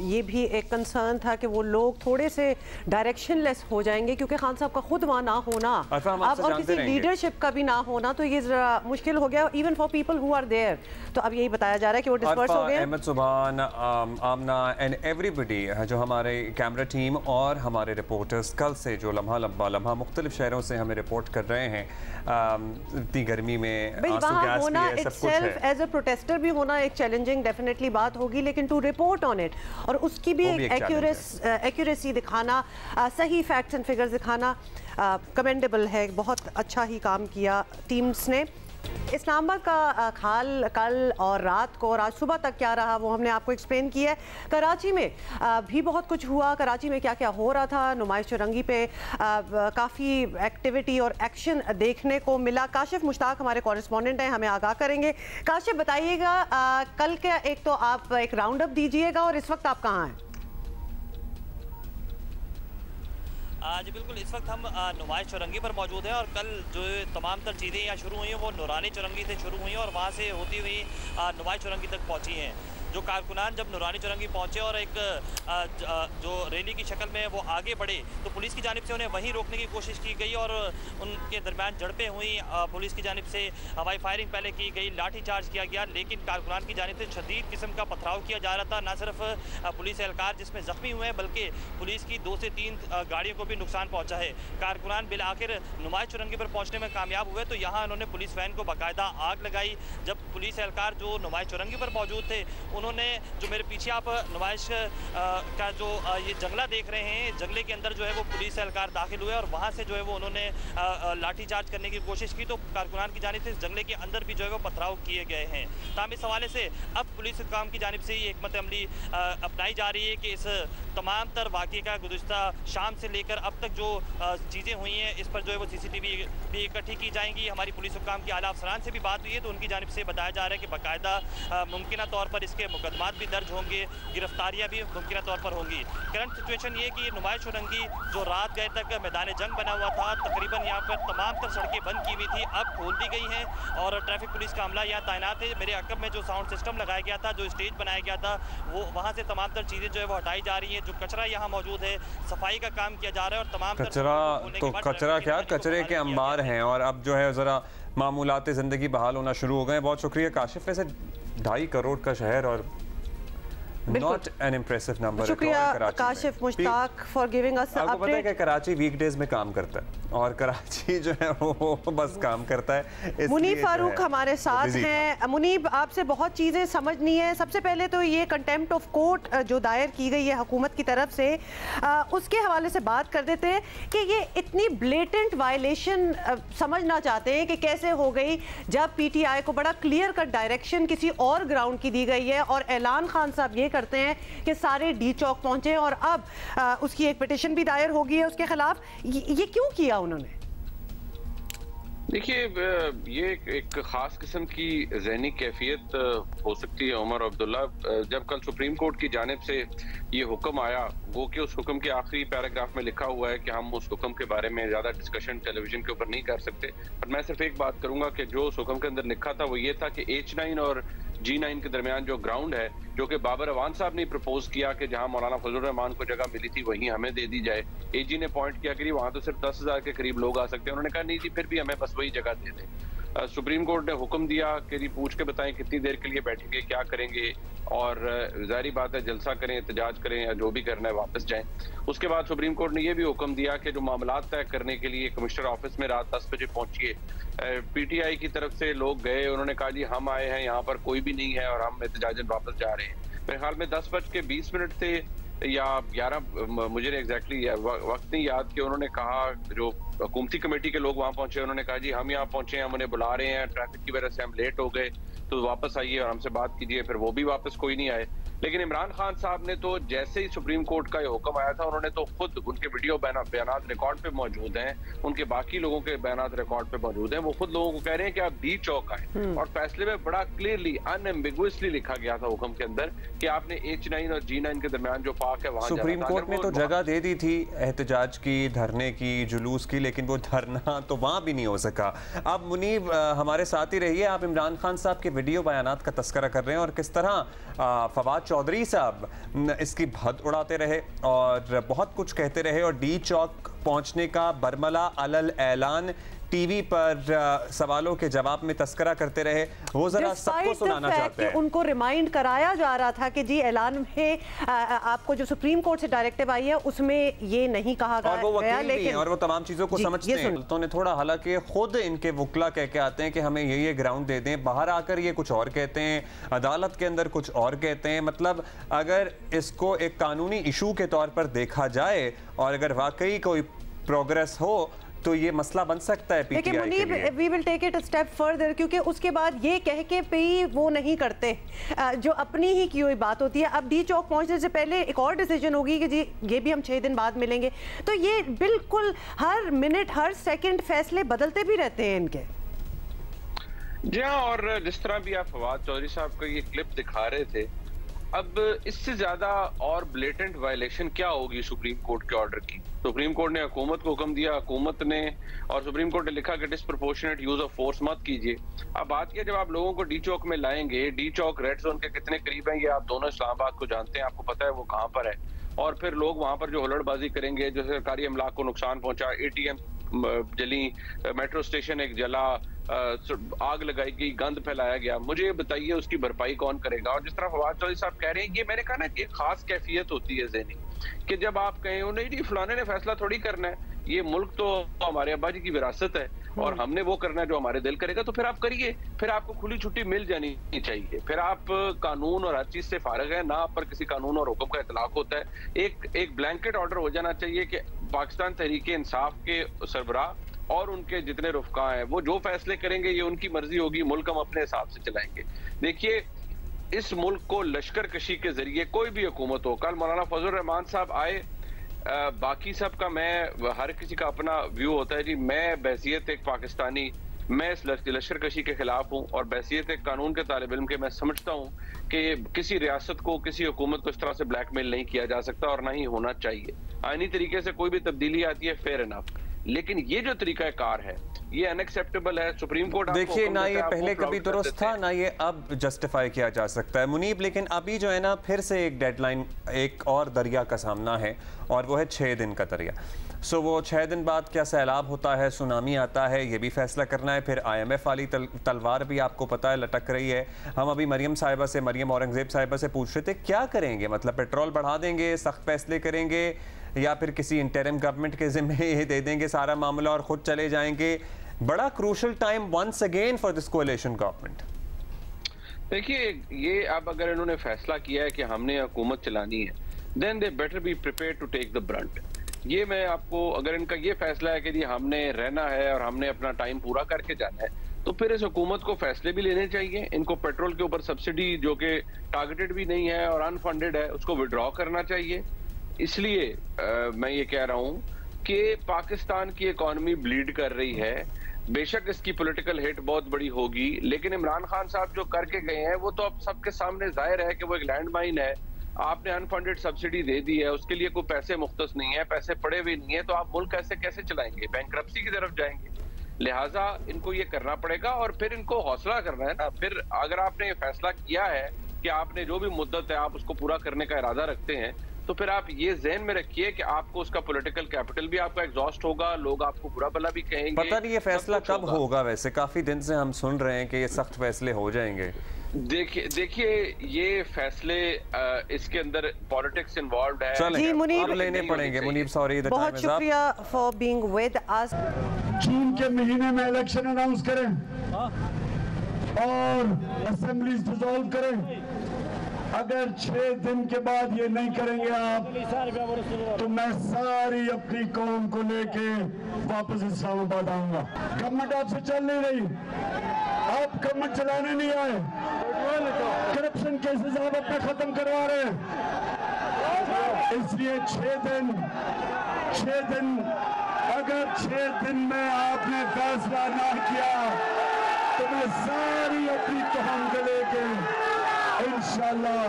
ये भी एक कंसर्न था कि वो लोग थोड़े से डायरेक्शनलेस हो जाएंगे, क्योंकि खान साहब का खुद वहाँ ना होना अब और किसी लीडरशिप का भी ना होना, तो ये ज़रा मुश्किल हो गया even for people who are there. तो अब यही बताया जा रहा है कि वो डिस्पर्स हो गए। अहमद सुभान, आमना एंड एवरीबडी, जो हमारे कैमरा टीम और हमारे रिपोर्टर्स कल से जो लम्हा मुख्तलिफ शहरों से हमें रिपोर्ट कर रहे हैं, इतनी गर्मी में आंसू गैस भी है, सब कुछ है। एज अ प्रोटेस्टर भी होना एक चैलेंजिंग डेफिनेटली बात होगी, लेकिन टू रिपोर्ट ऑन इट और उसकी भी एक एक्यूरेसी दिखाना, सही फैक्ट्स एंड फिगर्स दिखाना कमेंडेबल है। बहुत अच्छा ही काम किया टीम्स ने। इस्लामाबाद का हाल कल और रात को और आज सुबह तक क्या रहा वो हमने आपको एक्सप्लेन किया है। कराची में भी बहुत कुछ हुआ, कराची में क्या क्या हो रहा था, नुमाइश चौरंगी पे काफ़ी एक्टिविटी और एक्शन देखने को मिला। काशिफ मुश्ताक हमारे कॉरेस्पॉन्डेंट हैं, हमें आगाह करेंगे। काशिफ बताइएगा, कल के एक तो आप एक राउंड अप दीजिएगा और इस वक्त आप कहाँ हैं? जी बिल्कुल, इस वक्त हम नुमाइश चौरंगी पर मौजूद हैं और कल जो तमाम तर चीज़ें यहाँ शुरू हुई हैं वो नूरानी चौरंगी से शुरू हुई हैं और वहाँ से होती हुई नुमाइश चौरंगी तक पहुँची हैं। जो कारकुनान जब नूरानी चौरंगी पहुंचे और एक जो रैली की शक्ल में वो आगे बढ़े तो पुलिस की जानिब से उन्हें वहीं रोकने की कोशिश की गई और उनके दरमियान झड़पें हुई। पुलिस की जानिब से हवाई फायरिंग पहले की गई, लाठी चार्ज किया गया, लेकिन कारकुनान की जानिब से शदीद किस्म का पथराव किया जा रहा था। न सिर्फ पुलिस एहलकार जिसमें जख्मी हुए हैं बल्कि पुलिस की 2 से 3 गाड़ियों को भी नुकसान पहुँचा है। कारकुनान बिल आखिर नुमाइश चौरंगी पर पहुँचने में कामयाब हुए तो यहाँ उन्होंने पुलिस वैन को बाकायदा आग लगाई। जब पुलिस एहलकार जो नुमाइश चौरंगी पर मौजूद थे उन्होंने जो मेरे पीछे आप नुमाइश का जो ये जंगला देख रहे हैं, जंगले के अंदर जो है वो पुलिस एहलकार दाखिल हुए और वहाँ से जो है वो उन्होंने लाठीचार्ज करने की कोशिश की। तो कारकुनान की जानिब से इस जंगले के अंदर भी जो है वो पथराव किए गए हैं। ताम इस हवाले से अब पुलिस हुकाम की जानिब से ये हिकमत अमली अपनाई जा रही है कि इस तमाम तर वाक़े का गुज़िश्ता शाम से लेकर अब तक जो चीज़ें हुई हैं इस पर जो है वो CCTV भी इकट्ठी की जाएंगी। हमारी पुलिस हुकाम के आला अफसरान से भी बात हुई है तो उनकी जानिब से बताया जा रहा है कि बाकायदा मुमकिन तौर पर इसके मुकदमात भी दर्ज होंगे, गिरफ्तारियां भी मुमकिन तौर पर होंगी। करंट सिचुएशन ये कि नुमाइश चौरंगी जो रात गए तक मैदान जंग बना हुआ था, तकरीबन यहाँ पर तमाम तर सड़कें बंद की हुई थी, अब खोल दी गई हैं और ट्रैफिक पुलिस का अमला यहाँ तैनात है। मेरे अकब में जो साउंड सिस्टम लगाया गया था, जो स्टेज बनाया गया था, वो वहाँ से तमाम तर चीज़ें जो है वो हटाई जा रही हैं। जो कचरा यहाँ मौजूद है सफाई का काम किया जा रहा है और तमाम कचरा तो कचरा क्या, कचरे के अंबार हैं और अब जो है ज़रा मामूलात ज़िंदगी बहाल होना शुरू हो गए। बहुत शुक्रिया काशिफ। वैसे 2.5 करोड़ का शहर और नॉट एन इम्प्रेसिव नंबर। शुक्रिया Kashif Mushtaq for giving us update. आपको पता है कि कराची वीकडेज में काम करता है और कराची जो है वो बस काम करता है। मुनीब फारूक हमारे साथ हैं। मुनीब, आपसे बहुत चीज़ें समझनी है। सबसे पहले तो ये कंटेम्प्ट ऑफ कोर्ट जो दायर की गई है हुकूमत की तरफ से, उसके हवाले से बात कर देते हैं कि ये इतनी ब्लेटेंट वायलेशन समझना चाहते हैं कि कैसे हो गई, जब पीटीआई को बड़ा क्लियर कट डायरेक्शन किसी और ग्राउंड की दी गई है और ऐलान खान साहब ये करते हैं कि सारे डी चौक पहुंचे और अब उसकी एक पिटिशन भी दायर होगी है उसके खिलाफ। ये क्यों किया उन्होंने? देखिए, ये एक खास किस्म की ज़हनी कैफियत हो सकती है उमर अब्दुल्ला। जब कल सुप्रीम कोर्ट की जानिब से ये हुक्म आया, वो कि उस हुक्म के आखिरी पैराग्राफ में लिखा हुआ है कि हम उस हुक्म के बारे में ज़्यादा डिस्कशन टेलीविजन के ऊपर नहीं कर सकते, पर मैं सिर्फ एक बात करूंगा कि जो उस हुक्म के अंदर लिखा था वो ये था कि H9 और G9 के दरमियान जो ग्राउंड है, जो कि बाबर अवान साहब ने प्रपोज किया कि जहां मौलाना फजलुर रहमान को जगह मिली थी वहीं हमें दे दी जाए। एजी ने पॉइंट किया कि वहां तो सिर्फ 10,000 के करीब लोग आ सकते हैं। उन्होंने कहा नहीं जी, फिर भी हमें बस वही जगह दे दें। सुप्रीम कोर्ट ने हुक्म दिया कि जी पूछ के बताएं कितनी देर के लिए बैठेंगे, क्या करेंगे, और जाहिर बात है जलसा करें, एहतजाज करें या जो भी करना है वापस जाएं। उसके बाद सुप्रीम कोर्ट ने यह भी हुक्म दिया कि जो मामलात तय करने के लिए कमिश्नर ऑफिस में रात 10 बजे पहुंचिए। पीटीआई की तरफ से लोग गए, उन्होंने कहा जी हम आए हैं, यहाँ पर कोई भी नहीं है और हम एहतजाजन वापस जा रहे हैं। मेरे ख्याल में 10:20 थे या 11, मुझे एग्जैक्टली वक्त नहीं याद, कि उन्होंने कहा, जो हुकूमती कमेटी के लोग वहां पहुंचे, उन्होंने कहा जी हम यहाँ पहुंचे हैं, हम उन्हें बुला रहे हैं, ट्रैफिक की वजह से हम लेट हो गए, तो वापस आइए और हमसे बात कीजिए। फिर वो भी वापस कोई नहीं आए। लेकिन इमरान खान साहब ने तो जैसे ही सुप्रीम कोर्ट का ये हुक्म आया था, उन्होंने तो खुद, उनके वीडियो बयानात रिकॉर्ड पे मौजूद हैं, उनके बाकी लोगों के बयानात रिकॉर्ड पे मौजूद हैं, वो खुद लोगों को कह रहे हैं कि आप डी चौक आए। और फैसले में बड़ा क्लियरली अनएम्बिगुअसली लिखा गया था हुक्म के अंदर कि आपने H9 और G9 के दरमियान जो पार्क है वहां सुप्रीम कोर्ट ने तो जगह दे दी थी एहतजाज की, धरने की, जुलूस की, लेकिन वो धरना तो वहां भी नहीं हो सका। अब मुनीब हमारे साथ ही रहिए। आप इमरान खान साहब के वीडियो बयानात का तस्करा कर रहे हैं और किस तरह फवाद चौधरी साहब इसकी भद उड़ाते रहे और बहुत कुछ कहते रहे और डी चौक पहुंचने का बरमला अलल ऐलान टीवी पर सवालों के जवाब में तस्करा करते रहे। वो जरा सबको सुनाना चाहते हैं। उनको रिमाइंड कराया जा रहा था कि जी ऐलान में आपको जो सुप्रीम कोर्ट से डायरेक्टिव आई है उसमें ये नहीं कहा गया, और वो वकील भी हैं और वो तमाम चीजों को समझते हैं। तो ने थोड़ा, हालांकि खुद इनके वकला कह के आते हैं कि हमें ये ग्राउंड दे दें, बाहर आकर ये कुछ और कहते हैं, अदालत के अंदर कुछ और कहते हैं। मतलब अगर इसको एक कानूनी इशू के तौर पर देखा जाए और अगर वाकई कोई प्रोग्रेस हो तो ये मसला बन सकता है पीटीआई के लिए। Munib, we will take it a step further, क्योंकि उसके बाद ये कह के भी वो नहीं करते जो अपनी ही की हुई बात होती है। अब डी चौक पहुंचने से पहले एक और डिसीजन होगी कि जी ये भी हम 6 दिन बाद मिलेंगे। तो ये बिल्कुल हर मिनट हर सेकंड फैसले बदलते भी रहते हैं इनके। जी हाँ, और जिस तरह भी आप फवाद चौधरी साहब का ये क्लिप दिखा रहे थे, अब इससे ज्यादा और ब्लेटेंट वायलेशन क्या होगी सुप्रीम कोर्ट के ऑर्डर की। सुप्रीम कोर्ट ने हुकूमत को हुक्म दिया, हुकूमत ने, और सुप्रीम कोर्ट ने लिखा कि डिस्प्रोपोर्शनेट यूज ऑफ फोर्स मत कीजिए। अब बात यह, जब आप लोगों को डी चौक में लाएंगे, डी चौक रेड जोन के कितने करीब है ये आप दोनों इस्लामाबाद को जानते हैं, आपको पता है वो कहाँ पर है, और फिर लोग वहां पर जो हुल्लड़बाजी करेंगे, जो सरकारी अमलाक को नुकसान पहुंचा, ATM जली, मेट्रो स्टेशन एक जला, आग लगाई गई, गंद फैलाया गया, मुझे ये बताइए उसकी भरपाई कौन करेगा। और जिस तरह फवाद चौधरी साहब कह रहे हैं, ये मैंने कहा ना कि एक खास कैफियत होती है ज़हनी, कि जब आप कहें नहीं जी फलाने ने फैसला थोड़ी करना है, ये मुल्क तो हमारे अब्बा जी की विरासत है और हमने वो करना है जो हमारे दिल करेगा, तो फिर आप करिए, फिर आपको खुली छुट्टी मिल जानी चाहिए, फिर आप कानून और हर चीज से फारिग है ना, आप पर किसी कानून और हुक्म का इतलाक होता है। एक ब्लैंकेट ऑर्डर हो जाना चाहिए कि पाकिस्तान तहरीक इंसाफ के सरबराह और उनके जितने रुफका हैं वो जो फैसले करेंगे ये उनकी मर्जी होगी, मुल्क हम अपने हिसाब से चलाएंगे। देखिए, इस मुल्क को लश्कर कशी के जरिए कोई भी हुकूमत हो, कल मौलाना फजलुर रहमान साहब आए, बाकी सब का, मैं हर किसी का अपना व्यू होता है जी, मैं बहसियत एक पाकिस्तानी, मैं इस लश्कर कशी के खिलाफ हूँ और बहसियत एक कानून के तालिब इल्म के मैं समझता हूँ कि किसी रियासत को, किसी हुकूमत को इस तरह से ब्लैकमेल नहीं किया जा सकता और ना ही होना चाहिए। आईनी तरीके से कोई भी तब्दीली आती है, फेयर इनफ, लेकिन ये जो तरीका कार है ये अनएक्सेप्टेबल है। सुप्रीम कोर्ट देखिए ना, ये पहले कभी दुरुस्त था ना ये अब जस्टिफाई किया जा सकता है मुनीब, लेकिन अभी जो है ना फिर से एक डेडलाइन, एक और दरिया का सामना है और वो है 6 दिन का दरिया। सो वो 6 दिन बाद क्या सैलाब होता है, सुनामी आता है, ये भी फैसला करना है। फिर IMF वाली तलवार भी आपको पता है लटक रही है। हम अभी मरियम औरंगजेब साहिबा से पूछ रहे थे क्या करेंगे, मतलब पेट्रोल बढ़ा देंगे, सख्त फैसले करेंगे, या फिर किसी इंटरिम गवर्नमेंट के जिम्मे दे देंगे सारा मामला और खुद चले जाएंगे। बड़ा crucial time once again for this coalition government. देखिए, ये अब अगर इन्होंने फैसला किया है कि हमने हुकूमत चलानी है, then they better be prepared to take the brunt. ये मैं आपको, अगर इनका ये फैसला है कि जी हमने रहना है और हमने अपना टाइम पूरा करके जाना है, तो फिर इस हुकूमत को फैसले भी लेने चाहिए। इनको पेट्रोल के ऊपर सब्सिडी जो कि टारगेटेड भी नहीं है और अनफंडेड है, उसको विड्रॉ करना चाहिए। इसलिए मैं ये कह रहा हूँ कि पाकिस्तान की इकॉनमी ब्लीड कर रही है। बेशक इसकी पॉलिटिकल हिट बहुत बड़ी होगी, लेकिन इमरान खान साहब जो करके गए हैं वो तो अब सबके सामने जाहिर है कि वो एक लैंड माइन है। आपने अनफंडेड सब्सिडी दे दी है, उसके लिए कोई पैसे मुख्तस नहीं है, पैसे पड़े हुए नहीं है, तो आप मुल्क कैसे चलाएंगे? बैंकरप्सी की तरफ जाएंगे। लिहाजा इनको ये करना पड़ेगा और फिर इनको हौसला करना है ना। फिर अगर आपने फैसला किया है कि आपने जो भी मुद्दत है आप उसको पूरा करने का इरादा रखते हैं, तो फिर आप ये ज़हन में रखिए कि आपको उसका पॉलिटिकल कैपिटल भी आपका एग्जॉस्ट होगा, लोग आपको बुरा भला भी कहेंगे। पता नहीं ये फैसला कब होगा, वैसे काफी दिन से हम सुन रहे हैं कि ये सख्त फैसले हो जाएंगे। देखिए ये फैसले इसके अंदर पॉलिटिक्स इन्वॉल्व है। जी मुनीब, लेने पड़ेंगे। मुनीब सॉरी, बहुत शुक्रिया फॉर बीइंग विद अस। जून के महीने में इलेक्शन अनाउंस करें और असेंबलीज डिसॉल्व करें। अगर 6 दिन के बाद ये नहीं करेंगे आप, तो मैं सारी अपनी कौम को लेके वापस इस्लामाबाद आऊंगा। गवर्नमेंट आपसे चल नहीं रही, आप गवर्नमेंट चलाने नहीं आए, करप्शन केसेस आप अपने खत्म करवा रहे हैं। इसलिए 6 दिन अगर 6 दिन में आपने फैसला ना किया, तो मैं सारी अपनी कौम को लेके इंशाल्लाह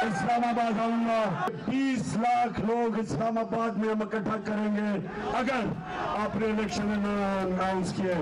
इस्लामाबाद आऊंगा। 20 लाख लोग इस्लामाबाद में हम इकट्ठा करेंगे अगर आपने इलेक्शन अनाउंस किए।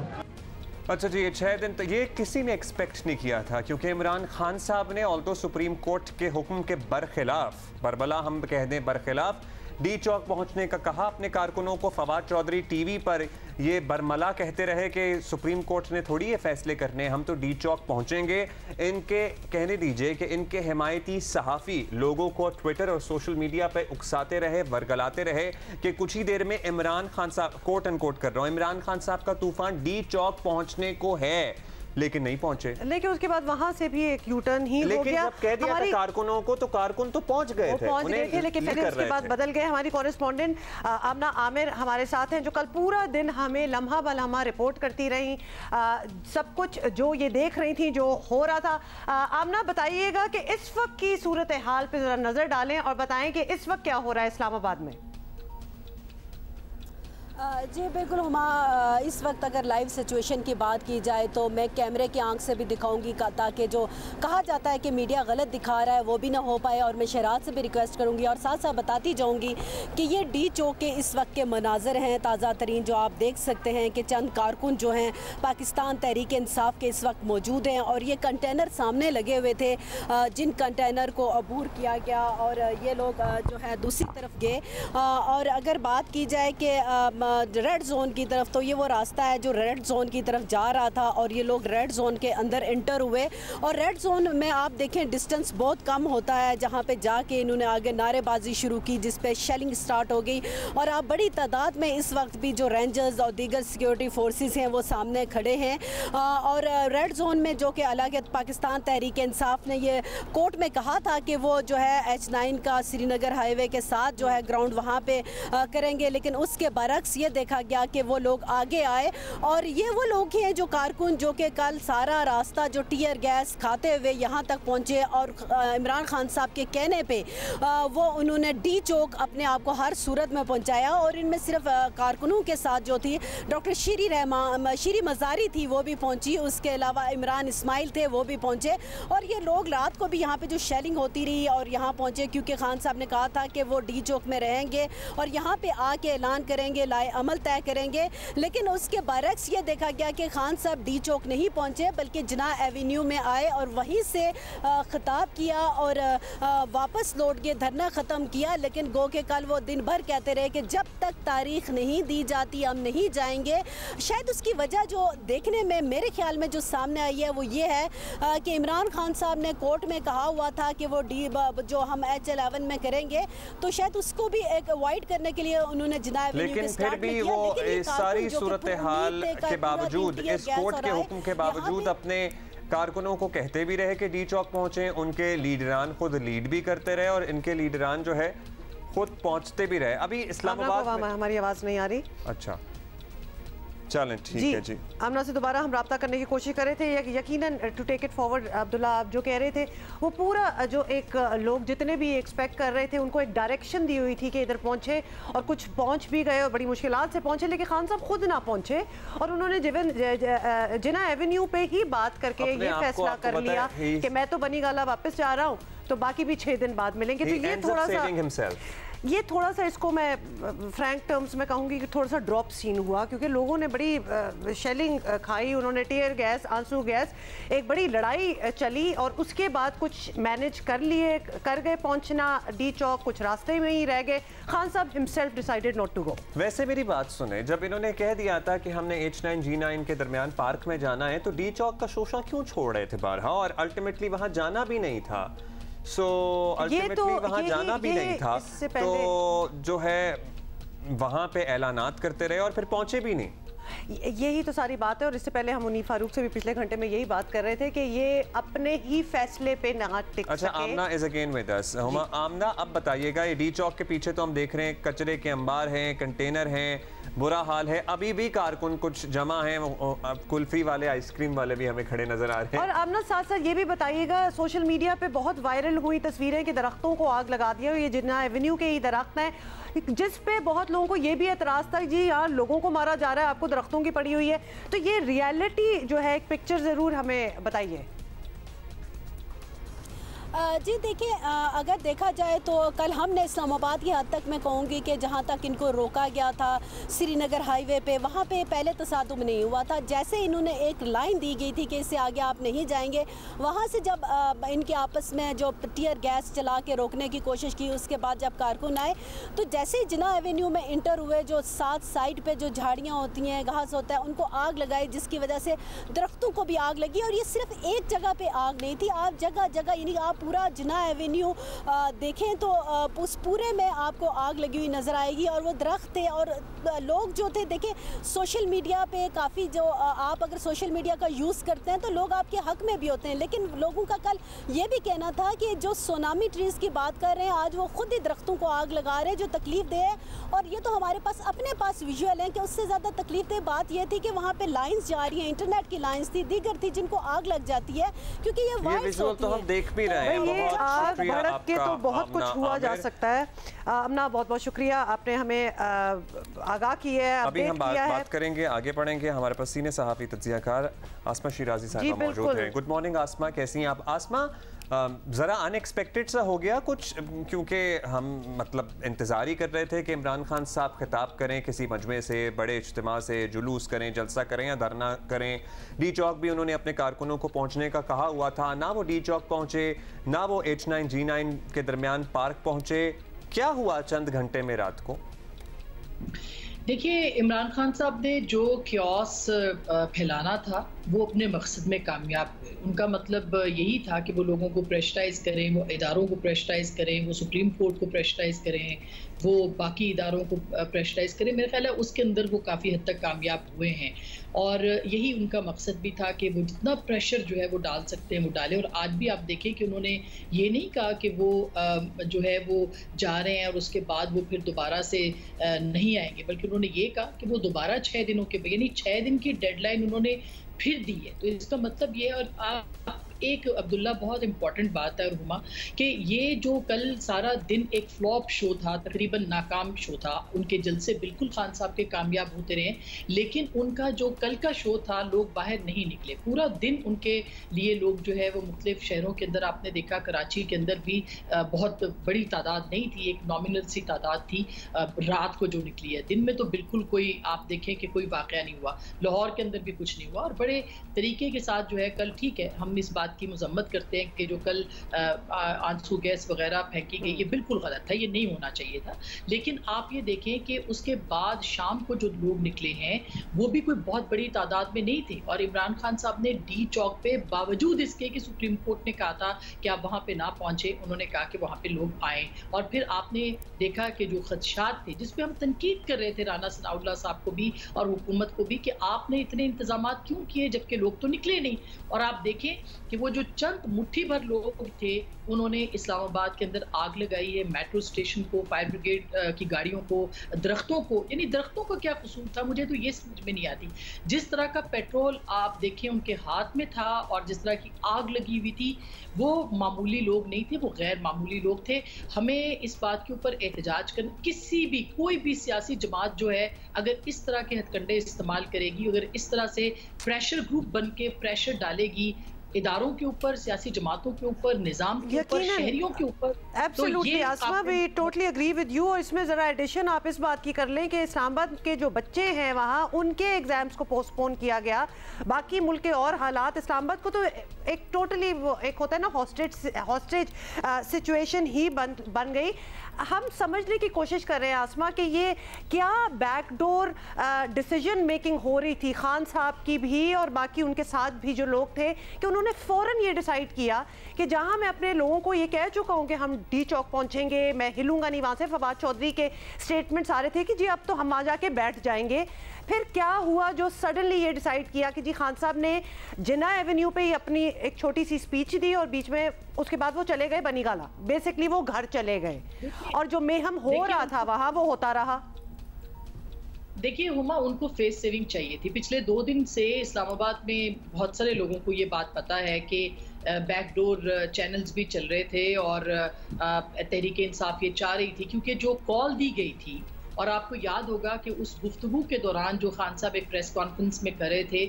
अच्छा जी, ये 6 दिन तो ये किसी ने एक्सपेक्ट नहीं किया था, क्योंकि इमरान खान साहब ने ऑल्दो सुप्रीम कोर्ट के हुक्म के बरखिलाफ, बरबला हम कह दें बरखिलाफ, डी चौक पहुंचने का कहा अपने कारकुनों को। फवाद चौधरी टीवी पर ये बरमला कहते रहे कि सुप्रीम कोर्ट ने थोड़ी ये फैसले करने, हम तो डी चौक पहुंचेंगे। इनके कहने दीजिए कि इनके हिमायती सहाफ़ी लोगों को ट्विटर और सोशल मीडिया पर उकसाते रहे, वर्गलाते रहे कि कुछ ही देर में इमरान खान साहब, कोट एंड कोट कर रहा हूँ, इमरान खान साहब का तूफान डी चौक पहुंचने को है, लेकिन नहीं पहुंचे। लेकिन उसके बाद वहां से भी एक यूटर्न ही हो गया। जब कह दिया था कारकुनों को, तो कारकुन तो पहुंच गए थे, लेकिन फिर उसके बाद बदल गए। हमारी कॉरेस्पॉन्डेंट आमना आमिर हमारे साथ हैं, जो कल पूरा दिन हमें लम्हा बलम्हा रिपोर्ट करती रही, सब कुछ जो ये देख रही थी जो हो रहा था। आमना, बताइएगा कि इस वक्त की सूरत हाल पे जरा नजर डालें और बताएं कि इस वक्त क्या हो रहा है इस्लामाबाद में। जी बिल्कुल हुमा, इस वक्त अगर लाइव सिचुएशन की बात की जाए तो मैं कैमरे की आंख से भी दिखाऊंगी, ताकि जो कहा जाता है कि मीडिया गलत दिखा रहा है वो भी ना हो पाए। और मैं शहराज से भी रिक्वेस्ट करूंगी और साथ साथ बताती जाऊंगी कि ये डी चौक के इस वक्त के मनाजर हैं ताज़ा तरीन, जो आप देख सकते हैं कि चंद कारकुन जो हैं पाकिस्तान तहरीक इंसाफ के इस वक्त मौजूद हैं और ये कंटेनर सामने लगे हुए थे, जिन कंटेनर को अबूर किया गया और ये लोग जो है दूसरी तरफ गए। और अगर बात की जाए कि रेड जोन की तरफ, तो ये वो रास्ता है जो रेड जोन की तरफ जा रहा था और ये लोग रेड जोन के अंदर एंटर हुए। और रेड जोन में आप देखें डिस्टेंस बहुत कम होता है, जहाँ पे जाके इन्होंने आगे नारेबाजी शुरू की, जिस पे शेलिंग स्टार्ट हो गई। और आप बड़ी तादाद में इस वक्त भी जो रेंजर्स और दीगर सिक्योरिटी फोर्सेस हैं वो सामने खड़े हैं। और रेड जोन में जो कि अलग पाकिस्तान तहरीक इंसाफ ने ये कोर्ट में कहा था कि वो जो है H9 का श्रीनगर हाईवे के साथ जो है ग्राउंड वहाँ पे करेंगे, लेकिन उसके बरक्स ये देखा गया कि वो लोग आगे आए। और ये वो लोग हैं जो कारकुन जो कि कल सारा रास्ता जो टीयर गैस खाते हुए यहाँ तक पहुँचे और इमरान खान साहब के कहने पे वो उन्होंने डी चौक अपने आप को हर सूरत में पहुँचाया। और इनमें सिर्फ कारकुनों के साथ जो थी डॉक्टर शीरी मज़ारी थी वो भी पहुँची, उसके अलावा इमरान इस्माइल थे वो भी पहुँचे। और ये लोग रात को भी यहाँ पे जो शेलिंग होती रही और यहाँ पहुँचे, क्योंकि खान साहब ने कहा था कि वो डी चौक में रहेंगे और यहाँ पे आके ऐलान करेंगे, लाइव राय अमल तय करेंगे। लेकिन उसके बरक्स ये देखा गया कि खान साहब डी चौक नहीं पहुंचे बल्कि जिन्ना एवेन्यू में आए और वहीं से खिताब किया और वापस लौट के धरना ख़त्म किया। लेकिन गो के कल वो दिन भर कहते रहे कि जब तक तारीख नहीं दी जाती हम नहीं जाएंगे। शायद उसकी वजह जो देखने में मेरे ख्याल में जो सामने आई है वो ये है कि इमरान खान साहब ने कोर्ट में कहा हुआ था कि वो जो हम H11 में करेंगे, तो शायद उसको भी एक अवॉइड करने के लिए उन्होंने जिना एवेन्यू के स्टार्ट में किया। वो इस सारी सूरत हाल के बावजूद, इस कोर्ट के हुक्म के बावजूद अपने कारकुनों को कहते भी रहे कि डी चौक पहुंचे, उनके लीडरान खुद लीड भी करते रहे और इनके लीडरान जो है खुद पहुंचते भी रहे। अभी इस्लामाबाद में हमारी आवाज नहीं आ रही। अच्छा चलें, ठीक है जी। आमना से दोबारा हम राब्ता करने की कोशिश कर रहे थे। यकीनन to take it forward Abdullah, आप जो कह रहे थे वो पूरा जो एक लोग जितने भी एक्सपेक्ट कर रहे थे उनको एक डायरेक्शन दी हुई थी कि इधर पहुंचे और कुछ पहुंच भी गए और बड़ी मुश्किलात से पहुंचे, लेकिन खान साहब खुद ना पहुंचे और उन्होंने जिना एवेन्यू पे ही बात करके ये फैसला कर लिया कि मैं तो बनी गाला वापस जा रहा हूँ, तो बाकी भी 6 दिन बाद मिलेंगे। तो ये थोड़ा सा इसको मैं फ्रैंक टर्म्स में कहूँगी कि थोड़ा सा ड्रॉप सीन हुआ, क्योंकि लोगों ने बड़ी शेलिंग खाई, उन्होंने टीयर गैस, आंसू गैस, एक बड़ी लड़ाई चली और उसके बाद कुछ मैनेज कर गए पहुंचना डी चौक, कुछ रास्ते में ही रह गए। Khan sahab himself decided not to go. वैसे मेरी बात सुने, जब इन्होंने कह दिया था कि हमने H9 G9 के दरमियान पार्क में जाना है, तो डी चौक का शोशा क्यों छोड़ रहे थे बारहा और अल्टीमेटली वहां जाना भी नहीं था। अल्टीमेटली वहां जाना भी नहीं था, तो जो है वहां पे ऐलानात करते रहे और फिर पहुंचे भी नहीं। यही तो सारी बात है। और इससे पहले हम मुनीफ फारूक से भी पिछले घंटे में यही बात कर रहे थे कि ये अपने ही फैसले पे ना टिक सके। अच्छा, आमना इज अगेन विद अस। आमना, अब बताइएगा, ये डी चौक के पीछे तो हम देख रहे हैं कचरे के अंबार हैं, कंटेनर हैं, बुरा हाल है, अभी भी कारकुन कुछ जमा हैं, कुल्फी वाले, आइसक्रीम वाले भी हमें खड़े नजर आ रहे हैं। और आमना साथ साथ ये भी बताइएगा, सोशल मीडिया पे बहुत वायरल हुई तस्वीरें कि दरख्तों को आग लगा दिया। ये जिन्ना एवेन्यू के ही दरख्त हैं जिस पे बहुत लोगों को ये भी एतराज़ था जी यार लोगों को मारा जा रहा है, आपको दरख्तों की पड़ी हुई है। तो ये रियलिटी जो है एक पिक्चर ज़रूर हमें बताइए। जी देखिए, अगर देखा जाए तो कल हमने इस्लामाबाद की हद तक मैं कहूँगी कि जहाँ तक इनको रोका गया था श्रीनगर हाईवे पे, वहाँ पे पहले तसादुम नहीं हुआ था। जैसे इन्होंने एक लाइन दी गई थी कि इससे आगे आप नहीं जाएंगे, वहाँ से जब इनके आपस में जो टीयर गैस चला के रोकने की कोशिश की, उसके बाद जब कारकुन आए तो जैसे ही जिना एवेन्यू में इंटर हुए, जो साथ साइड पर जो झाड़ियाँ होती हैं, घास होता है, उनको आग लगाई, जिसकी वजह से दरख्तों को भी आग लगी। और ये सिर्फ एक जगह पर आग नहीं थी, आप जगह जगह, यानी आप पूरा जिना एवेन्यू देखें तो उस पूरे में आपको आग लगी हुई नज़र आएगी। और वो दरख्त थे और लोग जो थे, देखें सोशल मीडिया पे काफ़ी जो आप अगर सोशल मीडिया का यूज़ करते हैं तो लोग आपके हक में भी होते हैं, लेकिन लोगों का कल ये भी कहना था कि जो सोनामी ट्रीज़ की बात कर रहे हैं आज वो खुद ही दरख्तों को आग लगा रहे हैं जो तकलीफ दे है। और ये तो हमारे पास अपने पास विजुअल है कि उससे ज़्यादा तकलीफ दे बात ये थी कि वहाँ पे लाइन्स जा रही हैं, इंटरनेट की लाइन्स थी, दीगर थी, जिनको आग लग जाती है क्योंकि ये वायर्स होती है। तो हम देख भी रहे हैं, आग भड़क के तो बहुत कुछ हुआ जा सकता है। अमना, बहुत बहुत शुक्रिया, आपने हमें आगाह किया है, अभी हम बात करेंगे, आगे बढ़ेंगे। हमारे पास सीनियर सहाफ़ी तज्ज़ियाकार आसमा शिराजी साहब मौजूद हैं। गुड मॉर्निंग आसमा, कैसी हैं आप? आसमा, ज़रा अनएक्सपेक्टेड सा हो गया कुछ, क्योंकि हम मतलब इंतज़ार ही कर रहे थे कि इमरान खान साहब खिताब करें किसी मजमे से, बड़े इज्तिमा से, जुलूस करें, जलसा करें या धरना करें। डी चौक भी उन्होंने अपने कारकुनों को पहुंचने का कहा हुआ था, ना वो डी चौक पहुंचे, ना वो H9 G9 के दरमियान पार्क पहुंचे। क्या हुआ चंद घंटे में रात को? देखिए, इमरान खान साहब ने जो क्योस फैलाना था वो अपने मकसद में कामयाब हुए। उनका मतलब यही था कि वो लोगों को प्रेशराइज करें, वो इदारों को प्रेशराइज करें, वो सुप्रीम कोर्ट को प्रेशराइज करें, वो बाकी इदारों को प्रेशराइज करें। मेरा ख्याल है उसके अंदर वो काफ़ी हद तक कामयाब हुए हैं और यही उनका मकसद भी था कि वो जितना प्रेशर जो है वो डाल सकते हैं वो डालें। और आज भी आप देखें कि उन्होंने ये नहीं कहा कि वो जो है वो जा रहे हैं और उसके बाद वो फिर दोबारा से नहीं आएंगे, बल्कि उन्होंने ये कहा कि वो दोबारा 6 दिनों के, यानी 6 दिन की डेडलाइन उन्होंने फिर दी है। तो इसका मतलब ये, और आप एक अब्दुल्ला बहुत इंपॉर्टेंट बात है और हुमा कि ये जो कल सारा दिन एक फ्लॉप शो था, तकरीबन नाकाम शो था, उनके जलसे बिल्कुल खान साहब के कामयाब होते रहे, लेकिन उनका जो कल का शो था लोग बाहर नहीं निकले। पूरा दिन उनके लिए लोग जो है वो मुख्तलिफ शहरों के अंदर, आपने देखा कराची के अंदर भी बहुत बड़ी तादाद नहीं थी, एक नॉमिनल सी तादाद थी रात को जो निकली है। दिन में तो बिल्कुल कोई आप देखें कि कोई वाकया नहीं हुआ, लाहौर के अंदर भी कुछ नहीं हुआ और बड़े तरीके के साथ जो है कल, ठीक है हम इस बात की मजम्मत करते हैं कि जो कल आंसू गैस वगैरह फेंकी गई ये बिल्कुल गलत था, ये नहीं होना चाहिए था। लेकिन आप ये देखें कि उसके बाद शाम को जो लोग निकले हैं वो भी कोई बहुत बड़ी तादाद में नहीं थे और इमरान खान साहब ने डी चौक पे बावजूद इसके कि सुप्रीम कोर्ट ने कहा था कि आप वहाँ पे ना पहुंचे, उन्होंने कहा कि वहाँ पे लोग आए और फिर आपने देखा कि जो खदशात थे जिसपे हम तनकीद कर रहे थे राना सनाउल्लाह साहब को भी और हुकूमत को भी कि आपने इतने इंतजाम क्यों किए जबकि लोग तो निकले नहीं। और आप देखें कि वो जो चंद मुट्ठी भर लोग थे उन्होंने इस्लामाबाद के अंदर आग लगाई है, मेट्रो स्टेशन को, फायर ब्रिगेड की गाड़ियों को, दरख्तों को। यानी दरख्तों का क्या कसूर था, मुझे तो ये समझ में नहीं आती। जिस तरह का पेट्रोल आप देखें उनके हाथ में था और जिस तरह की आग लगी हुई थी, वो मामूली लोग नहीं थे, वो गैर मामूली लोग थे। हमें इस बात के ऊपर एहतजाज करना, किसी भी कोई भी सियासी जमात जो है अगर इस तरह के हथकंडे इस्तेमाल करेगी, अगर इस तरह से प्रेशर ग्रुप बन के प्रेशर डालेगी इदारों के ऊपर, सियासी जमातों के ऊपर, निजाम के ऊपर, शहरियों के ऊपर, absolutely Asma, we totally agree with you. और इसमें जरा एडिशन आप इस बात की कर लें कि इस्लामाबाद के जो बच्चे हैं वहाँ उनके एग्जाम्स को पोस्टपोन किया गया, बाकी मुल्क के और हालात, इस्लामाबाद को तो एक टोटली एक होता है ना हॉस्टेज सिचुएशन ही बन गई। हम समझने की कोशिश कर रहे हैं आसमा कि ये क्या बैकडोर डिसीजन मेकिंग हो रही थी खान साहब की भी और बाकी उनके साथ भी जो लोग थे कि उन्होंने फ़ौरन ये डिसाइड किया कि जहां मैं अपने लोगों को ये कह चुका हूं कि हम डी चौक पहुंचेंगे, मैं हिलूंगा नहीं। वहां से फवाद चौधरी के स्टेटमेंट्स आ रहे थे कि जी अब तो हम आ जाके बैठ जाएंगे। फिर क्या हुआ जो सडनली ये डिसाइड किया कि जी खान साहब ने जिन्ना एवेन्यू पे ही अपनी एक छोटी सी स्पीच दी और बीच में उसके बाद वो चले गए बनीगाला, बेसिकली वो घर चले गए और जो मेहम हो रहा था वहां वो होता रहा। देखिए हुमा, उनको फेस सेविंग चाहिए थी। पिछले 2 दिन से इस्लामाबाद में बहुत सारे लोगों को ये बात पता है कि बैकडोर चैनल्स भी चल रहे थे और तहरीक इंसाफ ये चाह रही थी, क्योंकि जो कॉल दी गई थी और आपको याद होगा कि उस गुफ्तगू के दौरान जो खान साहब एक प्रेस कॉन्फ्रेंस में कर रहे थे,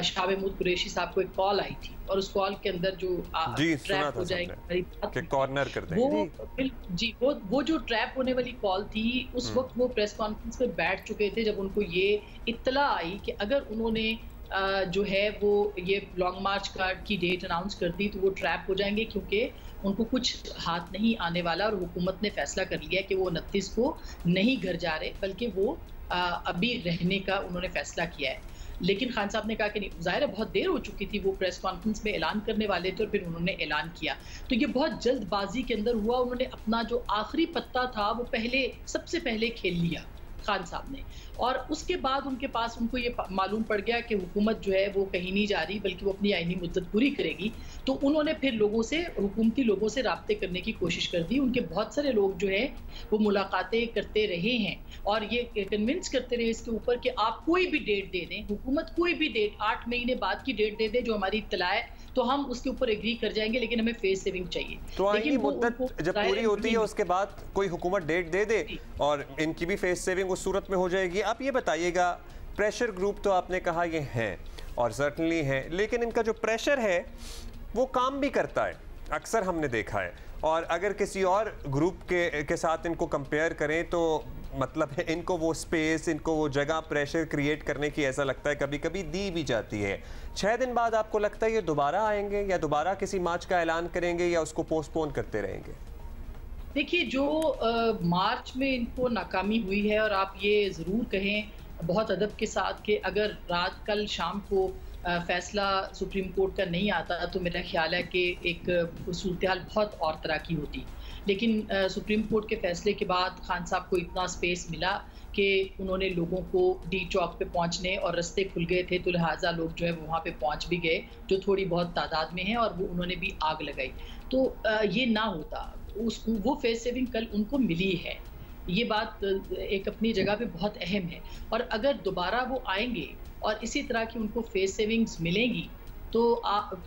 शाह महमूद कुरैशी साहब को एक कॉल आई थी और उस कॉल के अंदर जो ट्रैप हो जाएगी, कॉर्नर कर देंगे जी, वो जो ट्रैप होने वाली कॉल थी, उस वक्त वो प्रेस कॉन्फ्रेंस में बैठ चुके थे जब उनको ये इत्तला आई कि अगर उन्होंने जो है वो ये लॉन्ग मार्च की डेट अनाउंस कर दी तो वो ट्रैप हो जाएंगे, क्योंकि उनको कुछ हाथ नहीं आने वाला और हुकूमत ने फैसला कर लिया कि वो 29 को नहीं घर जा रहे बल्कि वो अभी रहने का उन्होंने फैसला किया है। लेकिन खान साहब ने कहा कि नहीं, ज़ाहिर है बहुत देर हो चुकी थी, वो प्रेस कॉन्फ्रेंस में ऐलान करने वाले थे और फिर उन्होंने ऐलान किया। तो ये बहुत जल्दबाजी के अंदर हुआ, उन्होंने अपना जो आखिरी पत्ता था वो सबसे पहले खेल लिया खान साहब ने, और उसके बाद उनको ये मालूम पड़ गया कि हुकूमत जो है वो कहीं नहीं जा रही बल्कि वो अपनी आईनी मुद्दत पूरी करेगी। तो उन्होंने फिर हुकूमती लोगों से राब्ते करने की कोशिश कर दी। उनके बहुत सारे लोग जो है वो मुलाकातें करते रहे हैं और ये कन्विंस करते रहे इसके ऊपर कि आप कोई भी डेट दे दें, हुकूमत कोई भी डेट 8 महीने बाद की डेट दे दे जो हमारी इत्तला है, तो हम उसके ऊपर एग्री कर जाएंगे, लेकिन हमें फेस सेविंग चाहिए। तो आईनी मुद्दत जब पूरी होती है उसके बाद कोई हुकूमत डेट दे दे और इनकी भी फेस सेविंग उस सूरत में हो जाएगी। आप ये बताइएगा, प्रेशर ग्रुप तो आपने कहा ये हैं और सर्टनली हैं, लेकिन इनका जो प्रेशर है वो काम भी करता है, अक्सर हमने देखा है। और अगर किसी और ग्रुप के साथ इनको कंपेयर करें तो मतलब है इनको वो स्पेस, इनको वो जगह प्रेशर क्रिएट करने की ऐसा लगता है कभी कभी दी भी जाती है। 6 दिन बाद आपको लगता है ये दोबारा आएंगे या दोबारा किसी मार्च का ऐलान करेंगे या उसको पोस्टपोन करते रहेंगे? देखिए, जो मार्च में इनको नाकामी हुई है, और आप ये ज़रूर कहें बहुत अदब के साथ कि अगर कल शाम को फैसला सुप्रीम कोर्ट का नहीं आता तो मेरा ख्याल है कि एक सूरत हाल बहुत और तरह की होती। लेकिन सुप्रीम कोर्ट के फैसले के बाद खान साहब को इतना स्पेस मिला कि उन्होंने लोगों को डी चौक पे पहुंचने और रास्ते खुल गए थे, तो लिहाजा लोग जो है वहाँ पे पहुंच भी गए जो थोड़ी बहुत तादाद में है, और वो उन्होंने भी आग लगाई। तो ये ना होता, वो फेस सेविंग कल उनको मिली है, ये बात एक अपनी जगह पे बहुत अहम है। और अगर दोबारा वो आएंगे और इसी तरह की उनको फेस सेविंग्स मिलेंगी तो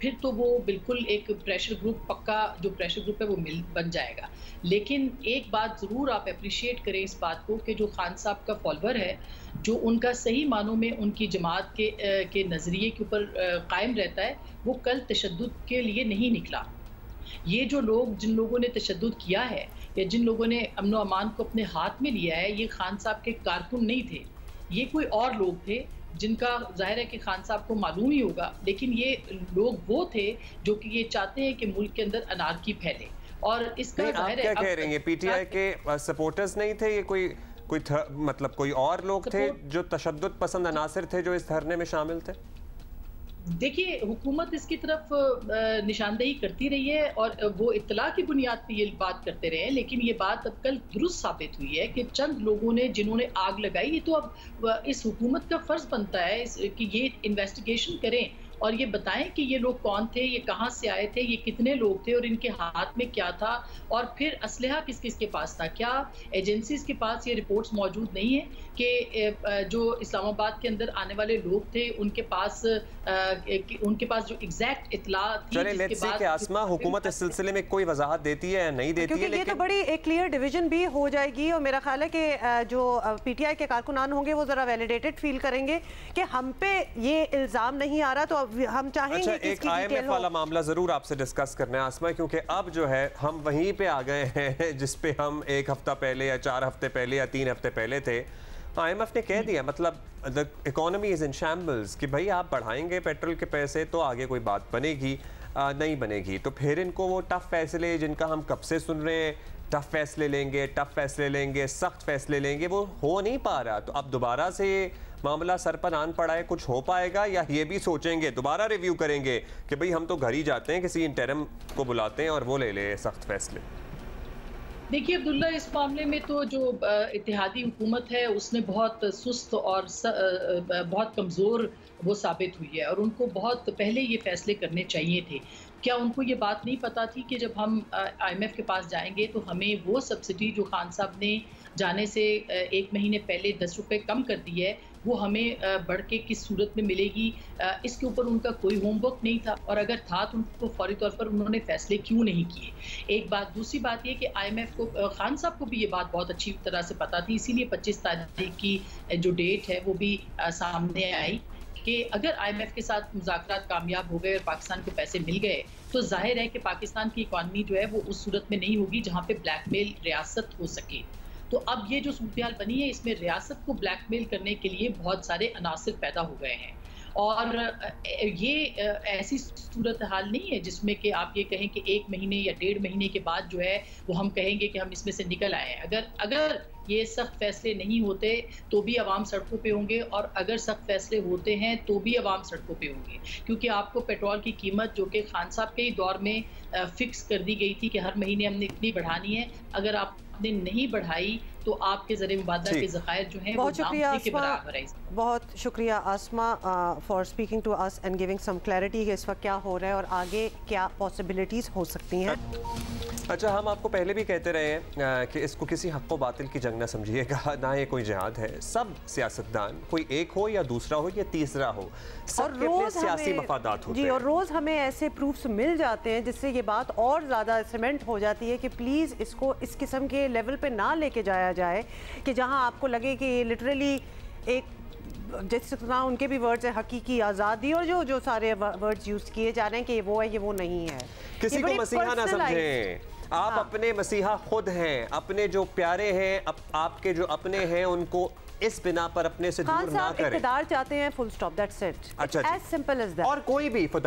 फिर तो वो बिल्कुल एक प्रेशर ग्रुप, पक्का जो प्रेशर ग्रुप है वो बन जाएगा। लेकिन एक बात ज़रूर आप अप्रिशिएट करें इस बात को कि जो खान साहब का फॉलोअर है, जो उनका सही मानों में उनकी जमात के नज़रिए के ऊपर कायम रहता है, वो कल तशद्दुद के लिए नहीं निकला। ये जो लोग, जिन लोगों ने तशद्दुद किया है या जिन लोगों ने अमन व अमान को अपने हाथ में लिया है, ये खान साहब के कारकुन नहीं थे, ये कोई और लोग थे जिनका जाहिर है कि खान साहब को मालूम ही होगा। लेकिन ये लोग वो थे जो कि ये चाहते हैं कि मुल्क के अंदर अनारकी फैले। और इसका जाहिर है, क्या कह रही हैं, पीटीआई के सपोर्टर्स नहीं थे, ये कोई मतलब कोई और लोग थे जो तशद्दुद पसंद अनासिर थे जो इस धरने में शामिल थे? देखिए, हुकूमत इसकी तरफ निशानदेही करती रही है और वो इत्तला की बुनियाद पर ये बात करते रहे हैं, लेकिन ये बात अब कल दुरुस्त साबित हुई है कि चंद लोगों ने जिन्होंने आग लगाई, ये तो अब इस हुकूमत का फर्ज बनता है कि ये इन्वेस्टिगेशन करें और ये बताएं कि ये लोग कौन थे, ये कहाँ से आए थे, ये कितने लोग थे और इनके हाथ में क्या था, और फिर असलहा किस किस के पास था। क्या एजेंसीज के पास ये रिपोर्ट्स मौजूद नहीं है कि जो इस्लामाबाद के अंदर आने वाले लोग थे उनके पास जो एग्जैक्ट इतला थी? चलिए लेट्स सी कि आसमा हुकूमत इस सिलसिले में कोई वजाहत देती है या नहीं देती है, लेकिन ये तो बड़ी एक क्लियर डिवीजन भी हो जाएगी और मेरा ख्याल है कि जो पीटीआई के कारकुनान होंगे वो जरा वैलिडेटेड फील करेंगे कि हम पे ये इल्जाम नहीं आ रहा, तो हम चाहेंगे कि एक आईएमएफ वाला मामला जरूर आपसे डिस्कस करना है आसमा, क्योंकि अब जो है हम वहीं पे आ गए हैं जिस पे हम एक हफ्ता पहले या 4 हफ्ते पहले या 3 हफ्ते पहले थे। आईएमएफ ने कह दिया, मतलब the economy is in shambles, कि भाई आप बढ़ाएंगे पेट्रोल के पैसे तो आगे कोई बात बनेगी नहीं बनेगी। तो फिर इनको वो टफ फैसले जिनका हम कब से सुन रहे हैं, टफ फैसले लेंगे, सख्त फैसले लेंगे, वो हो नहीं पा रहा। तो अब दोबारा से मामला सर पर आन पड़ा है, कुछ हो पाएगा या ये भी सोचेंगे, दोबारा रिव्यू करेंगे कि भाई हम तो घर ही जाते हैं, किसी इंटरिम को बुलाते हैं और वो ले ले सख्त फैसले? देखिए अब्दुल्ला, इस मामले में तो जो इत्तेहादी हुकूमत है उसने बहुत सुस्त और बहुत कमज़ोर वो साबित हुई है और उनको बहुत पहले ये फैसले करने चाहिए थे। क्या उनको ये बात नहीं पता थी कि जब हम आईएमएफ के पास जाएंगे तो हमें वो सब्सिडी जो खान साहब ने जाने से 1 महीने पहले 10 रुपये कम कर दी है, वो हमें बढ़ के किस सूरत में मिलेगी, इसके ऊपर उनका कोई होमवर्क नहीं था, और अगर था तो उनको फौरी तौर पर उन्होंने फैसले क्यों नहीं किए? एक बात। दूसरी बात ये कि आईएमएफ को, खान साहब को भी ये बात बहुत अच्छी तरह से पता थी, इसीलिए 25 तारीख की जो डेट है वो भी सामने आई कि अगर आईएमएफ के साथ मुज़ाकरात कामयाब हो गए और पाकिस्तान को पैसे मिल गए तो जाहिर है कि पाकिस्तान की इकॉनमी जो है वो उस सूरत में नहीं होगी जहाँ पे ब्लैकमेल रियासत हो सके। तो अब ये जो सूरत बनी है, इसमें रियासत को ब्लैकमेल करने के लिए बहुत सारे अनासिर पैदा हो गए हैं और ये ऐसी सूरत हाल नहीं है जिसमें कि आप ये कहें कि 1 महीने या 1.5 महीने के बाद जो है वो हम कहेंगे कि हम इसमें से निकल आए हैं। अगर ये सख्त फैसले नहीं होते तो भी अवाम सड़कों पे होंगे, और अगर सख्त फैसले होते हैं तो भी अवाम सड़कों पे होंगे, क्योंकि आपको पेट्रोल की कीमत जो कि खान साहब के ही दौर में फिक्स कर दी गई थी कि हर महीने हमने इतनी बढ़ानी है, अगर आपने नहीं बढ़ाई तो आपके ज़रिए मुबादला के ज़खायर जो हैं वो नामुमकिन के बराबर है। बहुत शुक्रिया Asma for speaking to us and giving some clarity कि इस वक्त क्या हो रहा है और आगे क्या पॉसिबिलिटीज़ हो सकती हैं। अच्छा, हम आपको पहले भी कहते रहे हैं कि इसको किसी हक़ व बातिल की जंग ना समझिएगा, ना ये कोई जिहाद है। सब सियासतदान, कोई एक हो या दूसरा हो या तीसरा हो, सबके अपने सियासी मफादात होते हैं। और रोज़ हमें ऐसे प्रूफ्स मिल जाते हैं जिससे ये बात और ज़्यादा सीमेंट हो जाती है कि प्लीज़ इसको इस किस्म के लेवल पे ना लेके जाया जाए कि जहाँ आपको लगे कि ये लिटरली एक, जिस तरह उनके भी वर्ड्स है, हकीकी आज़ादी, और जो सारे वर्ड्स यूज़ किए जा रहे हैं कि ये वो है, ये वो नहीं है। किसी को मसीहा ना समझें, आप अपने मसीहा खुद हैं, अपने जो प्यारे हैं, आपके जो अपने हैं, उनको इस बिना पर अपने से दूर ना करें। इक़्तिदार चाहते हैं, फुल स्टॉप, दैट्स इट। अच्छा, एज सिंपल एज दैट। और कोई भी फॉर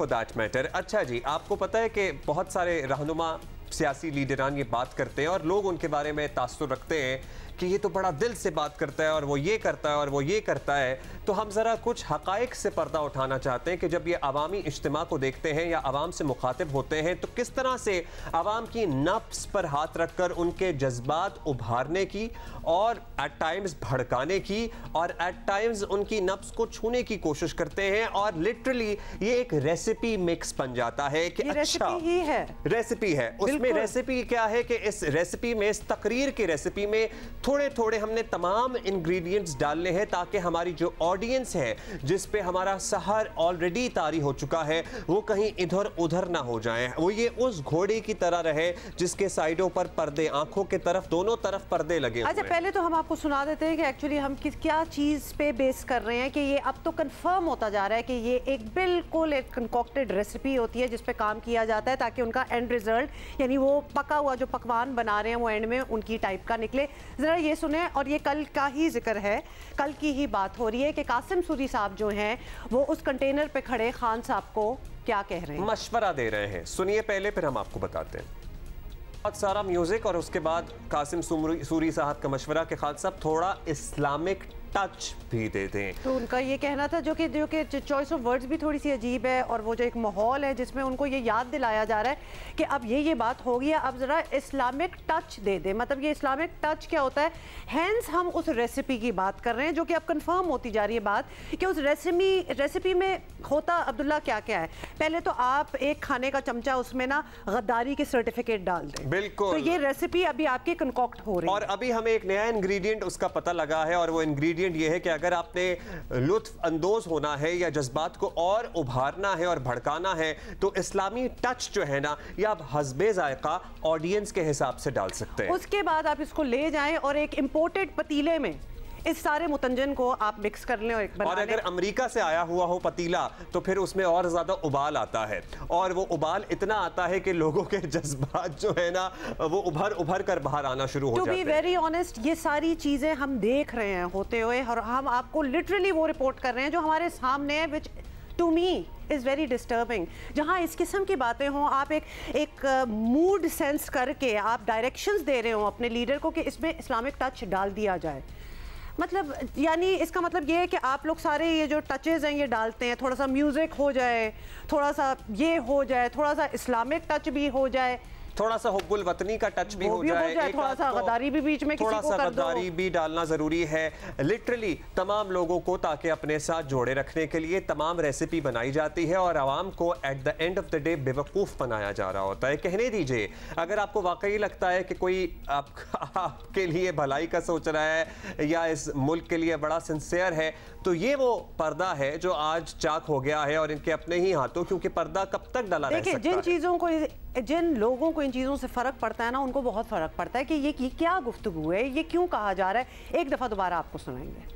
दैट मैटर। अच्छा जी, आपको पता है कि बहुत सारे रहनुमा सियासी लीडरान ये बात करते हैं और लोग उनके बारे में तासुर रखते हैं कि ये तो बड़ा दिल से बात करता है और वो ये करता है और वो ये करता है। तो हम ज़रा कुछ हक़ाइक़ से पर्दा उठाना चाहते हैं कि जब ये अवामी इज्तिमा को देखते हैं या अवाम से मुखातिब होते हैं तो किस तरह से अवाम की नफ्स पर हाथ रखकर उनके जज्बात उभारने की और एट टाइम्स भड़काने की और एट टाइम्स उनकी नफ्स को छूने की कोशिश करते हैं। और लिटरली ये एक रेसिपी मिक्स बन जाता है कि अच्छा ही है, रेसिपी है। उसमें रेसिपी क्या है कि इस रेसिपी में, इस तकरीर की रेसिपी में थोड़े थोड़े हमने तमाम इंग्रेडिएंट्स डालने हैं ताकि हमारी जो ऑडियंस है जिस पे हमारा सहर ऑलरेडी तारी हो चुका है वो कहीं इधर उधर ना हो जाए, वो ये उस घोड़े की तरह रहे जिसके साइडों पर पर्दे, आंखों के तरफ दोनों तरफ पर्दे लगे। अच्छा, पहले तो हम आपको सुना देते हैं कि एक्चुअली हम क्या चीज पे बेस कर रहे हैं कि ये अब तो कंफर्म होता जा रहा है कि ये एक बिल्कुल एक कंकॉक्टेड रेसिपी होती है जिस पे काम किया जाता है ताकि उनका एंड रिजल्ट यानी वो पका हुआ जो पकवान बना रहे हैं वो एंड में उनकी टाइप का निकले। जरा ये सुने, और ये कल का ही जिक्र है, कल की ही बात हो रही है कि कासिम सूरी साहब जो हैं वो उस कंटेनर पे खड़े खान साहब को क्या कह रहे हैं, मशवरा दे रहे हैं। सुनिए पहले, फिर हम आपको बताते हैं। बहुत सारा म्यूजिक और उसके बाद कासिम सूरी साहब का मशवरा कि खान साहब थोड़ा इस्लामिक टच भी दे दें। तो उनका ये कहना था जो कि चॉइस ऑफ वर्ड्स भी थोड़ी सी अजीब है, और वो जो एक माहौल है जिसमें उनको ये याद दिलाया जा रहा है कि अब ये बात हो गई है, अब जरा इस्लामिक टच दे दे। मतलब ये इस्लामिक टच क्या होता है, हैंस हम उस रेसिपी की बात कर रहे हैं जो कि अब कंफर्म होती जा रही है बात कि उस रेसिपी में होता अब्दुल्ला क्या क्या है। पहले तो आप एक खाने का चमचा उसमें ना गद्दारी के सर्टिफिकेट डाल दें, बिल्कुल। तो ये रेसिपी अभी आपकी कंकॉक्ट हो रही है। और अभी हमें एक नया इंग्रेडिएंट उसका पता लगा है, और वो इंग्रेडिएंट ये है कि अगर आपने लुत्फ अंदोज होना है या जज्बात को और उभारना है और भड़काना है तो इस्लामी टच जो है ना ये आप हस्बे जायका ऑडियंस के हिसाब से डाल सकते हैं। उसके बाद आप इसको ले जाएं और एक इंपोर्टेड पतीले में इस सारे मुतंजन को आप मिक्स कर लें और एक बना और अगर अमेरिका से आया हुआ हो पतीला तो फिर उसमें और ज्यादा उबाल आता है, और वो उबाल इतना आता है कि लोगों के जज्बात जो है ना वो उभर कर बाहर आना शुरू हो जाते हैं। टू बी वेरी ऑनेस्ट, ये सारी चीजें हम देख रहे हैं होते हुए, और हम आपको लिटरली वो रिपोर्ट कर रहे हैं जो हमारे सामने है, which to me is very disturbing. जहाँ इस किस्म की बातें हों, आप एक मूड सेंस करके आप डायरेक्शंस दे रहे हो अपने लीडर को कि इसमें इस्लामिक टच डाल दिया जाए। मतलब यानी इसका मतलब ये है कि आप लोग सारे ये जो टचेज़ हैं ये डालते हैं, थोड़ा सा म्यूज़िक हो जाए, थोड़ा सा ये हो जाए, थोड़ा सा इस्लामिक टच भी हो जाए, थोड़ा सा हुब्बुल वतनी का टच भी हो जाए, थोड़ा सा गद्दारी भी बीच में थोड़ा सा गद्दारी भी डालना जरूरी है। लिटरली तमाम लोगों को ताकि अपने साथ जोड़े रखने के लिए तमाम रेसिपी बनाई जाती है और आवाम को at the end of the day बेवकूफ़ बनाया जा रहा होता है। कहने दीजिए, अगर आपको वाकई लगता है कि कोई आपके लिए भलाई का सोच रहा है या इस मुल्क के लिए बड़ा सिंसियर है, तो ये वो पर्दा है जो आज चाक हो गया है और इनके अपने ही हाथों, क्योंकि पर्दा कब तक डाला रह सकता है। जिन लोगों को इन चीज़ों से फ़र्क पड़ता है ना, उनको बहुत फ़र्क पड़ता है कि ये क्या गुफ्तगू है, ये क्यों कहा जा रहा है। एक दफ़ा दोबारा आपको सुनाएंगे।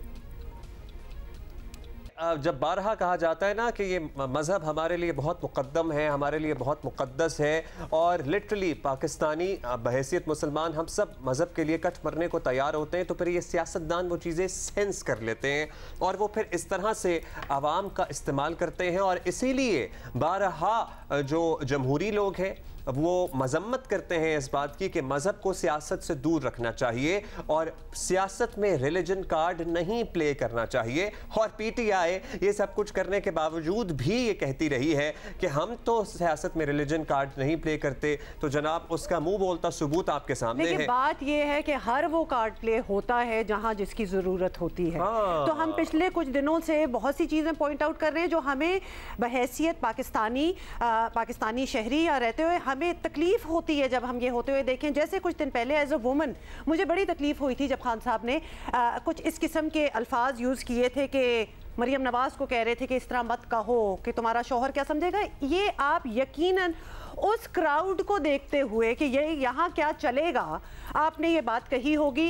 जब बारहा कहा जाता है ना कि ये मज़हब हमारे लिए बहुत मुक़द्दम है, हमारे लिए बहुत मुक़द्दस है, और लिटरली पाकिस्तानी बहैसियत मुसलमान हम सब मज़हब के लिए कट मरने को तैयार होते हैं, तो फिर ये सियासतदान वो चीज़ें सेंस कर लेते हैं और वो फिर इस तरह से आवाम का इस्तेमाल करते हैं। और इसीलिए बारहा जो जमहूरी लोग हैं वो मजम्मत करते हैं इस बात की कि मज़हब को सियासत से दूर रखना चाहिए और सियासत में रिलीजन कार्ड नहीं प्ले करना चाहिए। और पीटीआई ये सब कुछ करने के बावजूद भी ये कहती रही है कि हम तो सियासत में रिलीजन कार्ड नहीं प्ले करते। तो जनाब, उसका मुंह बोलता सबूत आपके सामने है। बात ये है कि हर वो कार्ड प्ले होता है जहां जिसकी ज़रूरत होती है। तो हम पिछले कुछ दिनों से बहुत सी चीज़ें पॉइंट आउट कर रहे हैं जो हमें बहैसियत पाकिस्तानी शहरी या रहते हुए हमें तकलीफ होती है जब हम ये होते हुए देखें। जैसे कुछ दिन पहले एज अ वुमन मुझे बड़ी तकलीफ हुई थी जब खान साहब ने कुछ इस किस्म के अल्फाज यूज़ किए थे कि मरियम नवाज को कह रहे थे कि इस तरह मत कहो कि तुम्हारा शौहर क्या समझेगा। ये आप यकीनन उस क्राउड को देखते हुए कि ये यहाँ क्या चलेगा, आपने ये बात कही होगी।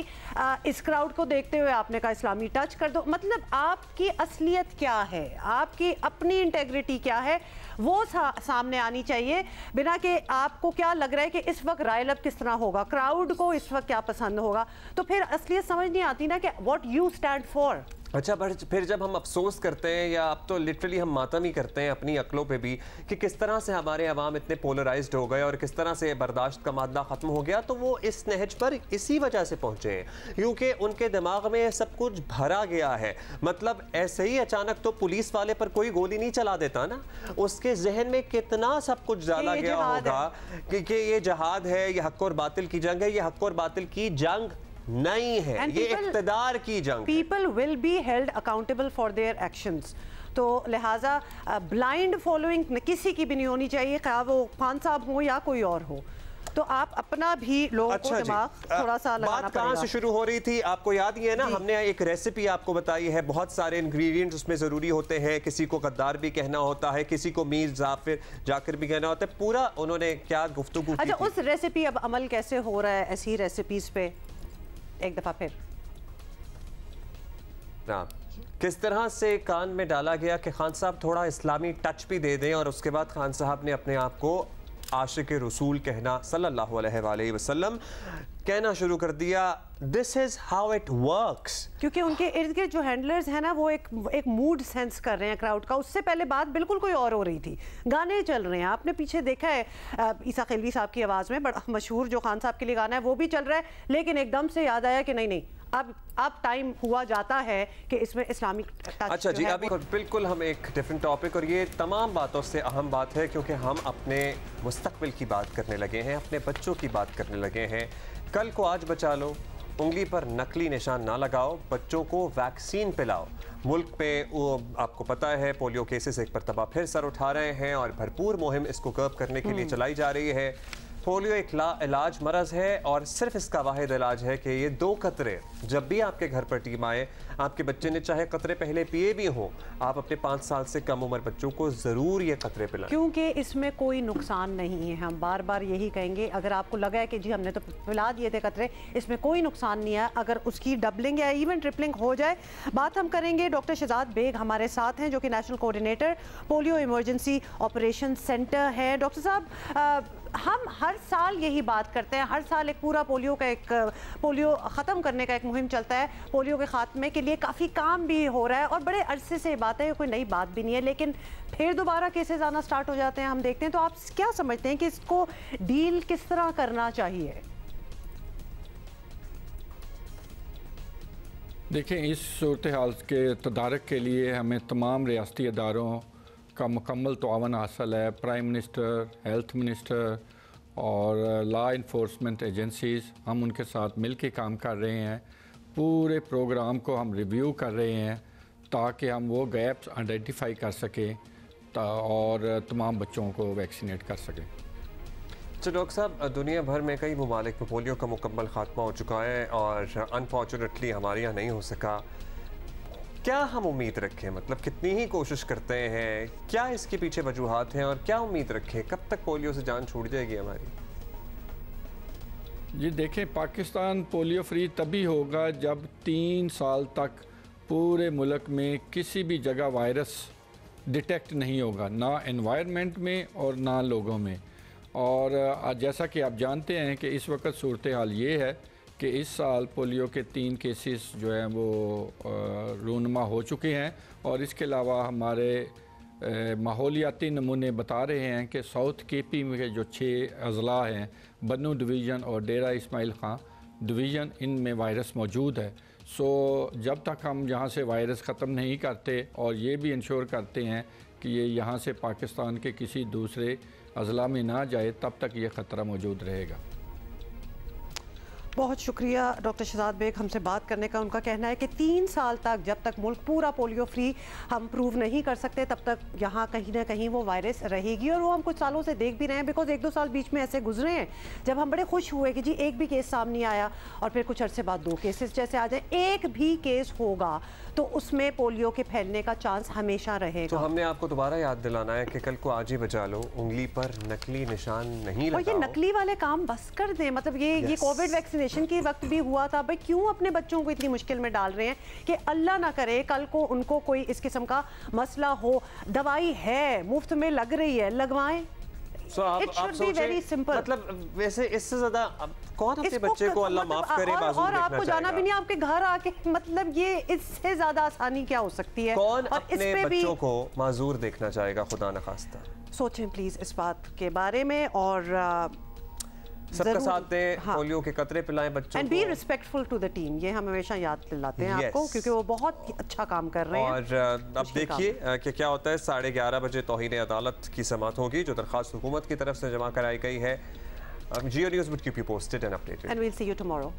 इस क्राउड को देखते हुए आपने कहा इस्लामी टच कर दो। मतलब आपकी असलियत क्या है, आपकी अपनी इंटेग्रिटी क्या है, वो सामने आनी चाहिए, बिना कि आपको क्या लग रहा है कि इस वक्त रायलब किस तरह होगा, क्राउड को इस वक्त क्या पसंद होगा। तो फिर असलियत समझ नहीं आती ना कि व्हाट यू स्टैंड फॉर। अच्छा, फिर जब हम अफसोस करते हैं या अब तो लिटरली हम मातम ही करते हैं अपनी अक्लों पे भी कि किस तरह से हमारे अवाम इतने पोलराइज्ड हो गए और किस तरह से बर्दाश्त का मादा ख़त्म हो गया, तो वो इस नहज पर इसी वजह से पहुँचे हैं क्योंकि उनके दिमाग में सब कुछ भरा गया है। मतलब ऐसे ही अचानक तो पुलिस वाले पर कोई गोली नहीं चला देता ना, उसके जहन में कितना सब कुछ डाला गया होगा कि ये जहाद है, ये हक और बातिल की जंग है। ये हक और बातिल की जंग नहीं है, ये इख्तिदार की जंग। People will be held accountable for their actions. तो लिहाजा ब्लाइंड फॉलोइंग किसी की भी नहीं होनी चाहिए, क्या वो खान साहब हो या कोई और हो। तो आप अपना भी लोगों को दिमाग थोड़ा सा लगाना बात कहाँ से शुरू हो रही थी आपको याद ही है ना, हमने एक रेसिपी आपको बताई है, बहुत सारे इंग्रेडिएंट्स उसमें जरूरी होते हैं, किसी को गद्दार भी कहना होता है, किसी को मीर जाकिर भी कहना होता है, पूरा उन्होंने क्या गुफ्तगू की। अच्छा, उस रेसिपी अब अमल कैसे हो रहा है ऐसी रेसिपीज पे एक दफा फिर? किस तरह से कान में डाला गया कि खान साहब थोड़ा इस्लामी टच भी दे दें, और उसके बाद खान साहब ने अपने आप को आशिक रसूल कहना सल्लल्लाहु अलैहि वसल्लम कहना शुरू कर दिया। This is how it works. क्योंकि उनके इर्द गिर्द जो हैंडलर्स हैं ना, वो एक मूड सेंस कर रहे हैं क्राउड का। उससे पहले बात बिल्कुल कोई और हो रही थी, गाने चल रहे हैं, आपने पीछे देखा है ईसा खिलवी साहब की आवाज़ में बड़ा मशहूर जो खान साहब के लिए गाना है वो भी चल रहा है, लेकिन एकदम से याद आया कि नहीं अब टाइम हुआ जाता है कि इसमें इस्लामिक टच। अच्छा जी, अभी बिल्कुल हम एक डिफरेंट टॉपिक, और ये तमाम बातों से अहम बात है क्योंकि हम अपने मुस्तकबिल की बात करने लगे हैं, अपने बच्चों की बात करने लगे हैं। कल को आज बचा लो, उंगली पर नकली निशान ना लगाओ, बच्चों को वैक्सीन पिलाओ। मुल्क पे आपको पता है पोलियो केसेस एक मरतबा फिर सर उठा रहे हैं और भरपूर मुहिम इसको कर्ब करने के लिए चलाई जा रही है। पोलियो एक लाइलाज मरज़ है और सिर्फ इसका वाहिद इलाज है कि ये 2 कतरे जब भी आपके घर पर टीम आए, आपके बच्चे ने चाहे कतरे पहले पिए भी हों, आप अपने 5 साल से कम उम्र बच्चों को ज़रूर ये कतरे पिलाएं, क्योंकि इसमें कोई नुकसान नहीं है। हम बार बार यही कहेंगे, अगर आपको लगा है कि जी हमने तो पिला दिए थे कतरे, इसमें कोई नुकसान नहीं है। अगर उसकी डबलिंग या इवन ट्रिपलिंग हो जाए, बात हम करेंगे। डॉक्टर शहजाद बेग हमारे साथ हैं जो कि national coordinator polio emergency operation centre है। डॉक्टर साहब, हम हर साल यही बात करते हैं, हर साल एक पूरा पोलियो ख़त्म करने का एक मुहिम चलता है, पोलियो के ख़ात्मे के लिए काफ़ी काम भी हो रहा है और बड़े अरसे से बात है, कोई नई बात भी नहीं है, लेकिन फिर दोबारा केसेस आना स्टार्ट हो जाते हैं, हम देखते हैं। तो आप क्या समझते हैं कि इसको डील किस तरह करना चाहिए? देखें, इस सूरत हाल के तदारक के लिए हमें तमाम रियासती अदारों का मुकम्मल तावन हासिल है। प्राइम मिनिस्टर, हेल्थ मिनिस्टर और लॉ इन्फोर्समेंट एजेंसीज़, हम उनके साथ मिल के काम कर रहे हैं। पूरे प्रोग्राम को हम रिव्यू कर रहे हैं ताकि हम वो गैप्स आइडेंटिफाई कर सकें और तमाम बच्चों को वैक्सीनेट कर सकें। तो डॉक्टर साहब, दुनिया भर में कई ममालिक में पोलियो का मुकम्मल खात्मा हो चुका है और अनफॉर्चुनेटली हमारे यहाँ नहीं हो सका। क्या हम उम्मीद रखें, मतलब कितनी ही कोशिश करते हैं, क्या इसके पीछे वजूहात हैं और क्या उम्मीद रखें, कब तक पोलियो से जान छूट जाएगी हमारी? जी देखें, पाकिस्तान पोलियो फ्री तभी होगा जब 3 साल तक पूरे मुल्क में किसी भी जगह वायरस डिटेक्ट नहीं होगा, ना एनवायरनमेंट में और ना लोगों में। और जैसा कि आप जानते हैं कि इस वक्त सूरत हाल ये है कि इस साल पोलियो के 3 केसेस जो हैं वो रूनमा हो चुके हैं और इसके अलावा हमारे माहौलियाती नमूने बता रहे हैं कि साउथ केपी में जो 6 अजला हैं, बन्नू डिवीज़न और डेरा इस्माइल खां डिवीज़न, इनमें वायरस मौजूद है। सो जब तक हम यहाँ से वायरस ख़त्म नहीं करते और ये भी इंश्योर करते हैं कि ये यहाँ से पाकिस्तान के किसी दूसरे अजला में ना जाए, तब तक ये ख़तरा मौजूद रहेगा। बहुत शुक्रिया डॉक्टर शहजाद बेग हमसे बात करने का। उनका कहना है कि 3 साल तक जब तक मुल्क पूरा पोलियो फ्री हम प्रूव नहीं कर सकते, तब तक यहाँ कहीं ना कहीं वो वायरस रहेगी। और वो हम कुछ सालों से देख भी रहे हैं, बिकॉज 1-2 साल बीच में ऐसे गुजरे हैं जब हम बड़े खुश हुए कि जी एक भी केस सामने आया और फिर कुछ अरसे बाद 2 केसेस जैसे आ जाए। एक भी केस होगा तो उसमें पोलियो के फैलने का चांस हमेशा रहेगा। तो हमने आपको दोबारा याद दिलाना है कि कल को आज ही बचा लो, उंगली पर नकली निशान नहीं लगाओ। और ये नकली वाले काम बस कर दें। मतलब ये कोविड वैक्सीनेशन के वक्त भी हुआ था, भाई क्यों अपने बच्चों को इतनी मुश्किल में डाल रहे हैं कि अल्लाह ना करे कल को उनको कोई इस किस्म का मसला हो। दवाई है, मुफ्त में लग रही है, लगवाएं। It should be very simple। मतलब वैसे इससे ज्यादा कौन अपने बच्चे को अल्लाह माफ करे बाजू और आपको जाना भी नहीं, आपके घर आके, मतलब ये इससे ज्यादा आसानी क्या हो सकती है? कौन अपने बच्चों को माजूर देखना चाहेगा? खुदा न खास्ता सोचें प्लीज इस बात के बारे में और सबका साथ दें। हाँ। पोलियो के कतरे पिलाएं बच्चों को। And be respectful to the team, ये हम हमेशा याद दिलाते हैं आपको, क्योंकि वो बहुत अच्छा काम कर रहे हैं। और अब देखिए कि क्या होता है। 11:30 बजे तौहीन अदालत की समाअत होगी जो दरखास्त हुकूमत की तरफ से जमा कराई गई है। जियो news would keep you posted and updated. And we'll see you tomorrow.